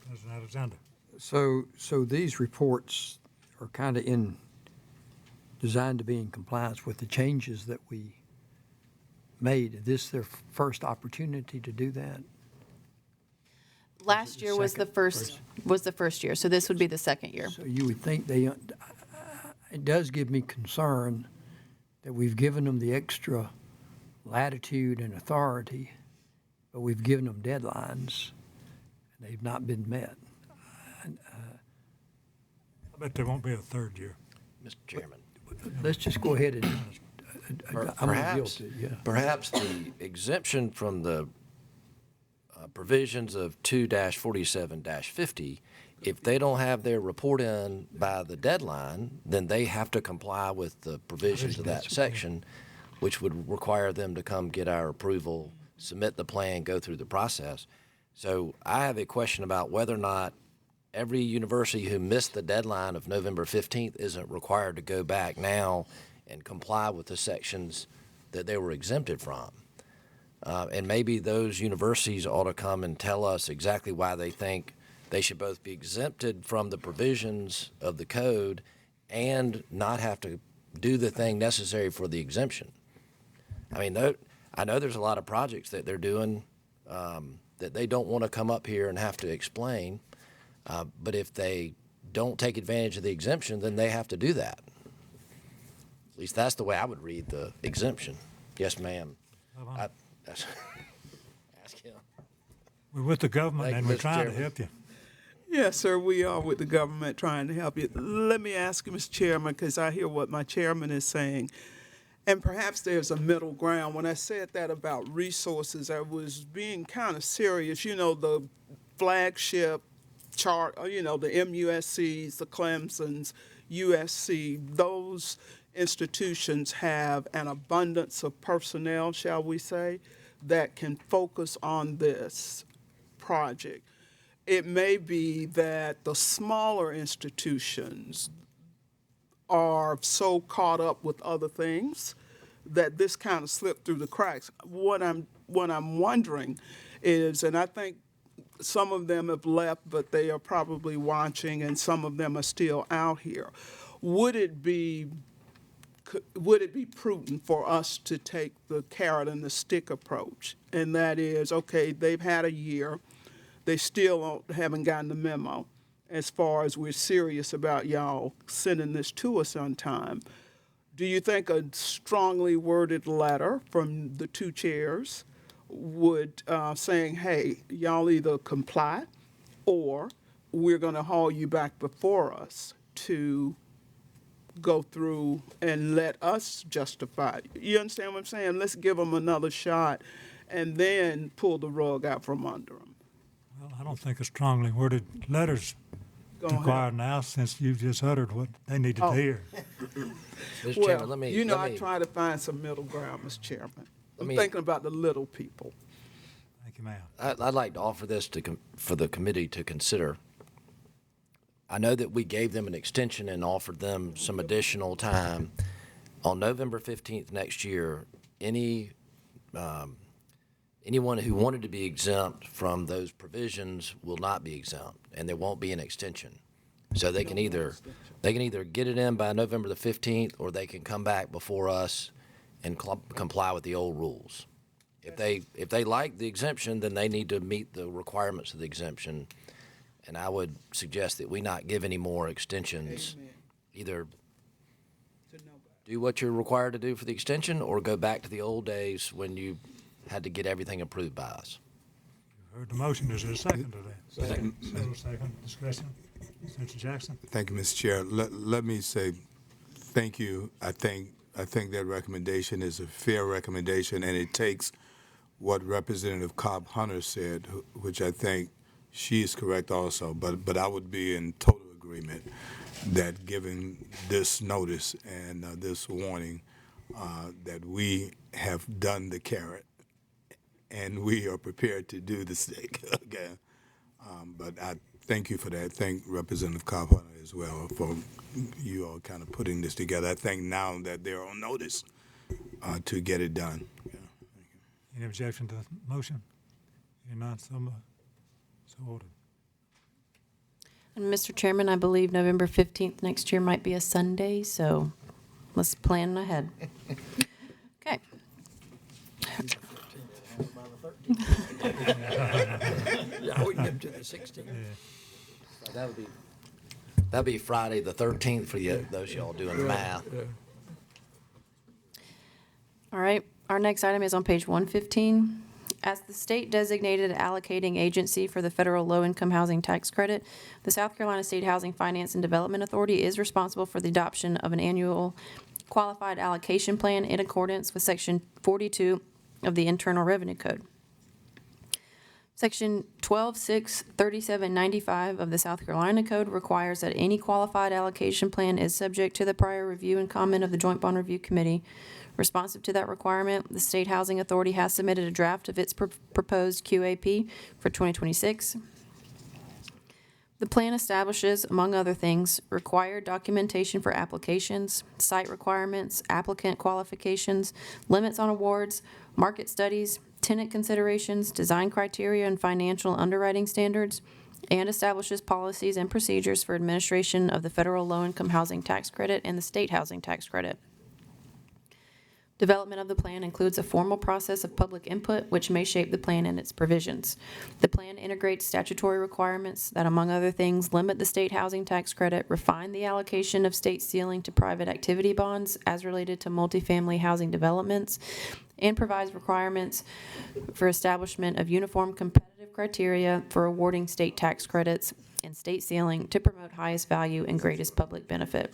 President Alexander. so these reports are kind of designed to be in compliance with the changes that we made. Is this their first opportunity to do that? Last year was the first year, so this would be the second year. So you would think it does give me concern that we've given them the extra latitude and authority, but we've given them deadlines, and they've not been met. I bet there won't be a third year. Mr. Chairman. Let's just go ahead and, I'm not Perhaps, guilty, yeah. perhaps the exemption from the provisions of 2-47-50, if they don't have their report in by the deadline, then they have to comply with the provisions of that section, which would require them to come get our approval, submit the plan, go through the process. So I have a question about whether or not every university who missed the deadline of November 15th isn't required to go back now and comply with the sections that they were exempted from. And maybe those universities ought to come and tell us exactly why they think they should both be exempted from the provisions of the code and not have to do the thing necessary for the exemption. I mean, I know there's a lot of projects that they're doing that they don't want to come up here and have to explain, but if they don't take advantage of the exemption, then they have to do that. At least that's the way I would read the exemption. Yes, ma'am. Ask him. We're with the government Thank and you, we're Mr. trying to Chairman. help you. Yes, sir, we are with the government trying to help you. Let me ask you, Mr. Chairman, because I hear what my chairman is saying, and perhaps there's a middle ground. When I said that about resources, I was being kind of serious. You know, the flagship chart, the MUSCs, the Clemsons, USC, those institutions have an abundance of personnel, shall we say, that can focus on this project. It may be that the smaller institutions are so caught up with other things that this kind of slipped through the cracks. What I'm wondering is, and I think some of them have left, but they are probably watching, and some of them are still out here. Would it be prudent for us to take the carrot and the stick approach? And that is, okay, they've had a year. They still haven't gotten the memo as far as we're serious about y'all sending this to us on time. Do you think a strongly worded letter from the two chairs would saying, hey, y'all either comply or we're going to haul you back before us to go through and let us justify it. You understand what I'm saying? Let's give them another shot and then pull the rug out from under them. Well, I don't think a strongly worded letter's Go ahead. required now, since you've just uttered what they need to Oh. hear. Mr. Chairman, Well, let me, you know, let I me, try to find some middle ground, Mr. Chairman. I'm me- thinking about the little people. Thank you, ma'am. I'd like to offer this for the committee to consider. I know that we gave them an extension and offered them some additional time. On November 15th next year, anyone who wanted to be exempt from those provisions will not be exempt, and there won't be an extension. So they can either get it in by November the 15th, or they can come back before us and comply with the old rules. If they like the exemption, then they need to meet the requirements of the exemption. And I would suggest that we not give any more extensions. Amen. Either To nobody. do what you're required to do for the extension, or go back to the old days when you had to get everything approved by us. Heard the motion. Is there a second to that? Second. Discussion. Senator Jackson? Thank you, Mr. Chair. Let me say thank you. I think that recommendation is a fair recommendation, and it takes what Representative Cobb Hunter said, which I think she is correct also. But I would be in total agreement that given this notice and this warning, that we have done the carrot, and we are prepared to do the stick. Okay. But I thank you for that. Thank Representative Cobb Hunter as well for you all kind of putting this together. I think now that they're on notice to get it done. Yeah. Any objection to the motion? Hearing none, so ordered. And Mr. Chairman, I believe November 15th next year might be a Sunday, so let's plan ahead. Okay. Yeah, we can get to the 16th. That'd be Friday the 13th for you, those y'all doing the math. All right, our next item is on page 115. As the state designated allocating agency for the federal low-income housing tax credit, the South Carolina State Housing Finance and Development Authority is responsible for the adoption of an annual qualified allocation plan in accordance with Section 42 of the Internal Revenue Code. Section 12.6.3795 of the South Carolina Code requires that any qualified allocation plan is subject to the prior review and comment of the Joint Bond Review Committee. Responsive to that requirement, the State Housing Authority has submitted a draft of its proposed QAP for 2026. The plan establishes, among other things, required documentation for applications, site requirements, applicant qualifications, limits on awards, market studies, tenant considerations, design criteria, and financial underwriting standards, and establishes policies and procedures for administration of the federal low-income housing tax credit and the state housing tax credit. Development of the plan includes a formal process of public input, which may shape the plan and its provisions. The plan integrates statutory requirements that, among other things, limit the state housing tax credit, refine the allocation of state ceiling to private activity bonds as related to multifamily housing developments, and provides requirements for establishment of uniform competitive criteria for awarding state tax credits and state ceiling to promote highest value and greatest public benefit.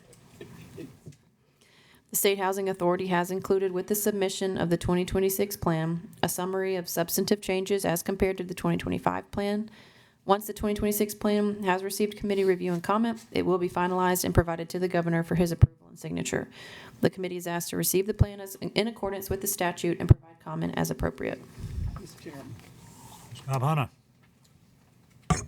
The State Housing Authority has included with the submission of the 2026 plan a summary of substantive changes as compared to the 2025 plan. Once the 2026 plan has received committee review and comment, it will be finalized and provided to the governor for his approval and signature. The committee is asked to receive the plan in accordance with the statute and provide comment as appropriate. Mr. Chairman. Ms. Cobb Hunter?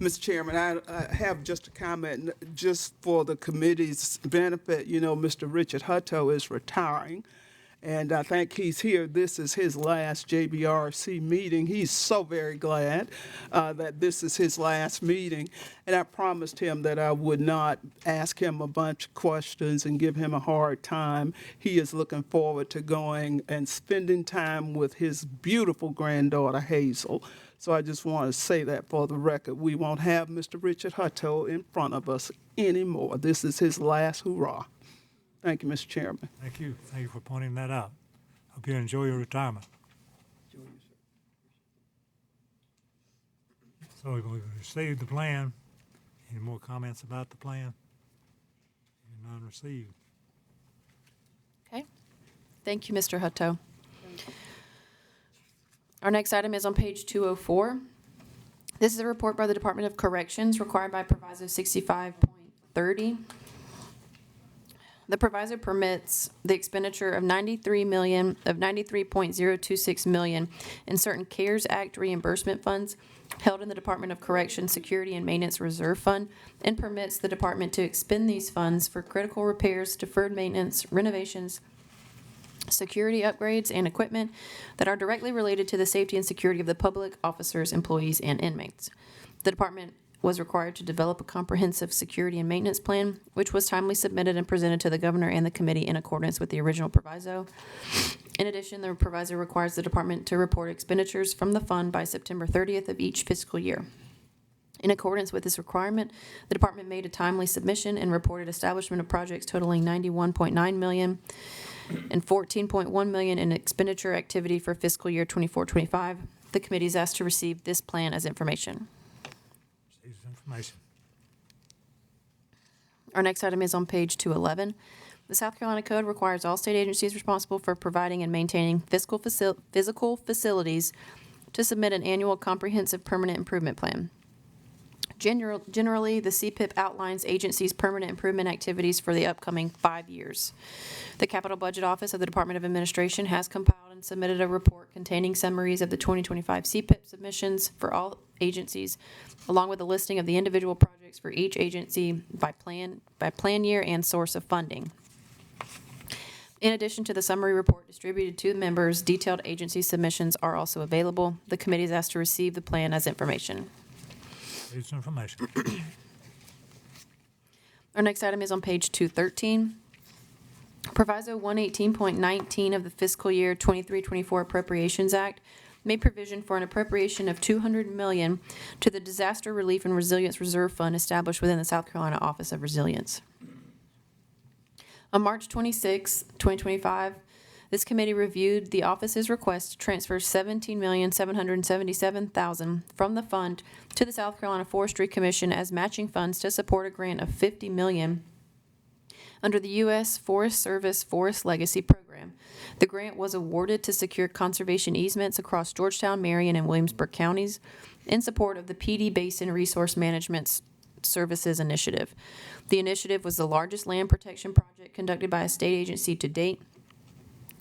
Mr. Chairman, I have just a comment, just for the committee's benefit. You know, Mr. Richard Hutto is retiring, and I think he's here. This is his last JBRC meeting. He's so very glad that this is his last meeting, and I promised him that I would not ask him a bunch of questions and give him a hard time. He is looking forward to going and spending time with his beautiful granddaughter, Hazel. So I just want to say that for the record. We won't have Mr. Richard Hutto in front of us anymore. This is his last hurrah. Thank you, Mr. Chairman. Thank you. Thank you for pointing that out. Hope you enjoy your retirement. So we've received the plan. Any more comments about the plan? None received. Thank you, Mr. Hutto. Our next item is on page 204. This is a report by the Department of Corrections required by Proviso 65.30. The proviso permits the expenditure of $93.026 million in certain CARES Act reimbursement funds held in the Department of Corrections Security and Maintenance Reserve Fund, and permits the department to expend these funds for critical repairs, deferred maintenance, renovations, security upgrades, and equipment that are directly related to the safety and security of the public, officers, employees, and inmates. The department was required to develop a comprehensive security and maintenance plan, which was timely submitted and presented to the governor and the committee in accordance with the original proviso. In addition, the proviso requires the department to report expenditures from the fund by September 30th of each fiscal year. In accordance with this requirement, the department made a timely submission and reported establishment of projects totaling $91.9 million and $14.1 million in expenditure activity for fiscal year 24-25. The committee is asked to receive this plan as information. Receives information. Our next item is on page 211. The South Carolina Code requires all state agencies responsible for providing and maintaining physical facilities to submit an annual comprehensive permanent improvement plan. Generally, the CPIP outlines agencies' permanent improvement activities for the upcoming 5 years. The Capital Budget Office of the Department of Administration has compiled and submitted a report containing summaries of the 2025 CPIP submissions for all agencies, along with a listing of the individual projects for each agency by plan year and source of funding. In addition to the summary report distributed to the members, detailed agency submissions are also available. The committee is asked to receive the plan as information. Receives information. Our next item is on page 213. Proviso 118.19 of the fiscal year 23-24 Appropriations Act made provision for an appropriation of $200 million to the Disaster Relief and Resilience Reserve Fund established within the South Carolina Office of Resilience. On March 26, 2025, this committee reviewed the office's request to transfer $17,777,000 from the fund to the South Carolina Forestry Commission as matching funds to support a grant of $50 million under the U.S. Forest Service Forest Legacy Program. The grant was awarded to secure conservation easements across Georgetown, Marion, and Williamsburg counties in support of the PD Basin Resource Management Services Initiative. The initiative was the largest land protection project conducted by a state agency to date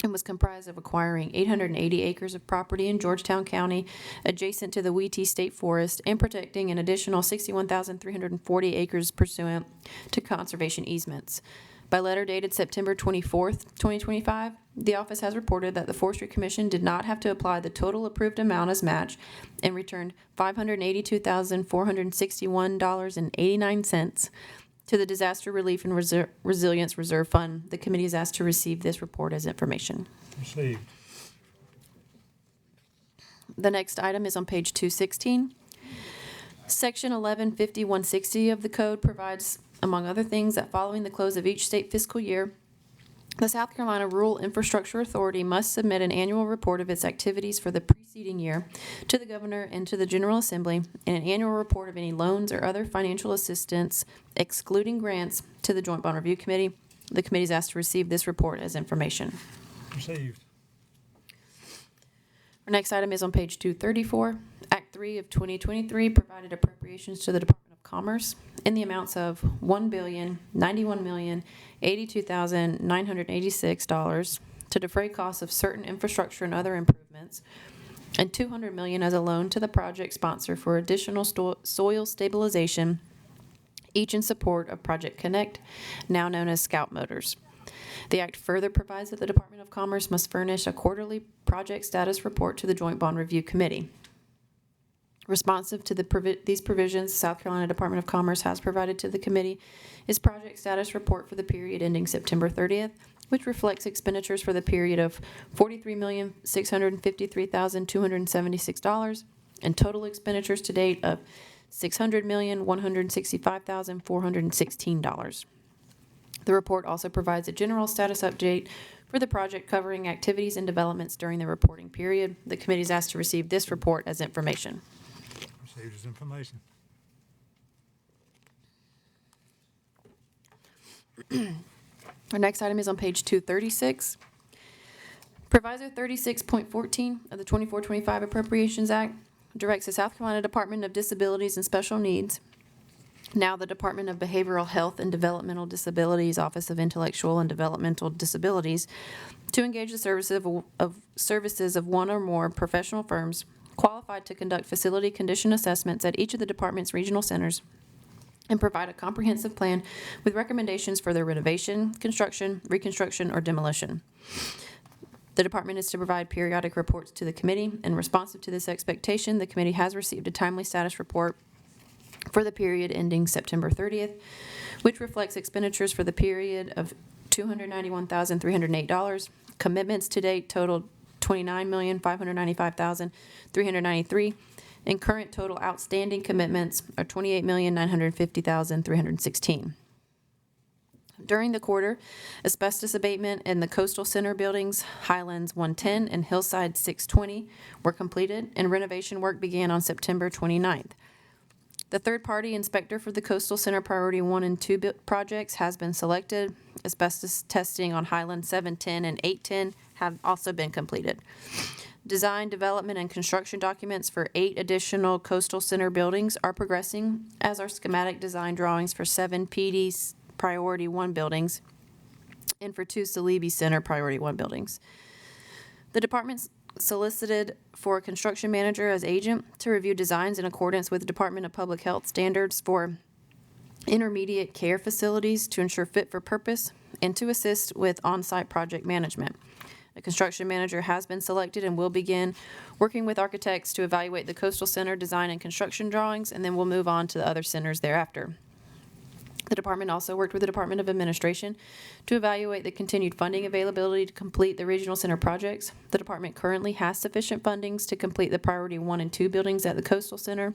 and was comprised of acquiring 880 acres of property in Georgetown County adjacent to the Weetee State Forest and protecting an additional 61,340 acres pursuant to conservation easements. By letter dated September 24th, 2025, the office has reported that the Forestry Commission did not have to apply the total approved amount as match and returned $582,461.89 to the Disaster Relief and Resilience Reserve Fund. The committee is asked to receive this report as information. Received. The next item is on page 216. Section 1150-160 of the code provides, among other things, that following the close of each state fiscal year, the South Carolina Rural Infrastructure Authority must submit an annual report of its activities for the preceding year to the governor and to the General Assembly, and an annual report of any loans or other financial assistance, excluding grants, to the Joint Bond Review Committee. The committee is asked to receive this report as information. Received. Our next item is on page 234. Act 3 of 2023 provided appropriations to the Department of Commerce in the amounts of $1,091,082,986 to defray costs of certain infrastructure and other improvements, and $200 million as a loan to the project sponsor for additional soil stabilization, each in support of Project Connect, now known as Scout Motors. The act further provides that the Department of Commerce must furnish a quarterly project status report to the Joint Bond Review Committee. Responsive to these provisions, South Carolina Department of Commerce has provided to the committee its project status report for the period ending September 30th, which reflects expenditures for the period of $43,653,276 and total expenditures to date of $600,165,416. The report also provides a general status update for the project covering activities and developments during the reporting period. The committee is asked to receive this report as information. Received as information. Our next item is on page 236. Proviso 36.14 of the 24-25 Appropriations Act directs the South Carolina Department of Disabilities and Special Needs, now the Department of Behavioral Health and Developmental Disabilities, Office of Intellectual and Developmental Disabilities, to engage the services of one or more professional firms qualified to conduct facility condition assessments at each of the department's regional centers and provide a comprehensive plan with recommendations for their renovation, construction, reconstruction, or demolition. The department is to provide periodic reports to the committee, and responsive to this expectation, the committee has received a timely status report for the period ending September 30th, which reflects expenditures for the period of $291,308. Commitments to date totaled $29,595,393, and current total outstanding commitments are $28,950,316. During the quarter, asbestos abatement in the Coastal Center buildings, Highlands 110 and Hillside 620, were completed, and renovation work began on September 29th. The third-party inspector for the Coastal Center Priority 1 and 2 projects has been selected. Asbestos testing on Highland 710 and 810 have also been completed. Design, development, and construction documents for 8 additional Coastal Center buildings are progressing, as are schematic design drawings for 7 PD's Priority 1 buildings and for 2 Salibi Center Priority 1 buildings. The department solicited for a construction manager as agent to review designs in accordance with the Department of Public Health standards for intermediate care facilities to ensure fit for purpose and to assist with on-site project management. A construction manager has been selected and will begin working with architects to evaluate the Coastal Center design and construction drawings, and then we'll move on to the other centers thereafter. The department also worked with the Department of Administration to evaluate the continued funding availability to complete the regional center projects. The department currently has sufficient fundings to complete the Priority 1 and 2 buildings at the Coastal Center,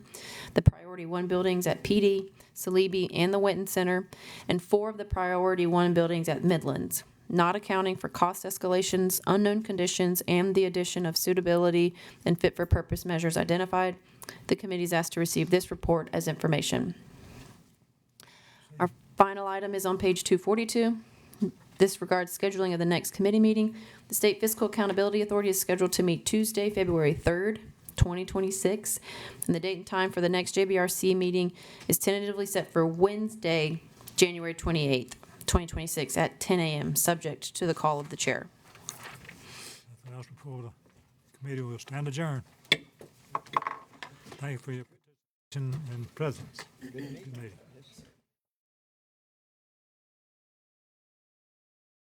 the Priority 1 buildings at PD, Salibi, and the Winton Center, and 4 of the Priority 1 buildings at Midlands, not accounting for cost escalations, unknown conditions, and the addition of suitability and fit-for-purpose measures identified. The committee is asked to receive this report as information. Our final item is on page 242. This regards scheduling of the next committee meeting. The State Fiscal Accountability Authority is scheduled to meet Tuesday, February 3rd, 2026, and the date and time for the next JBRC meeting is tentatively set for Wednesday, January 28th, 2026 at 10 a.m., subject to the call of the chair. Nothing else before the committee will stand adjourned. Thank you for your participation and presence. Good meeting.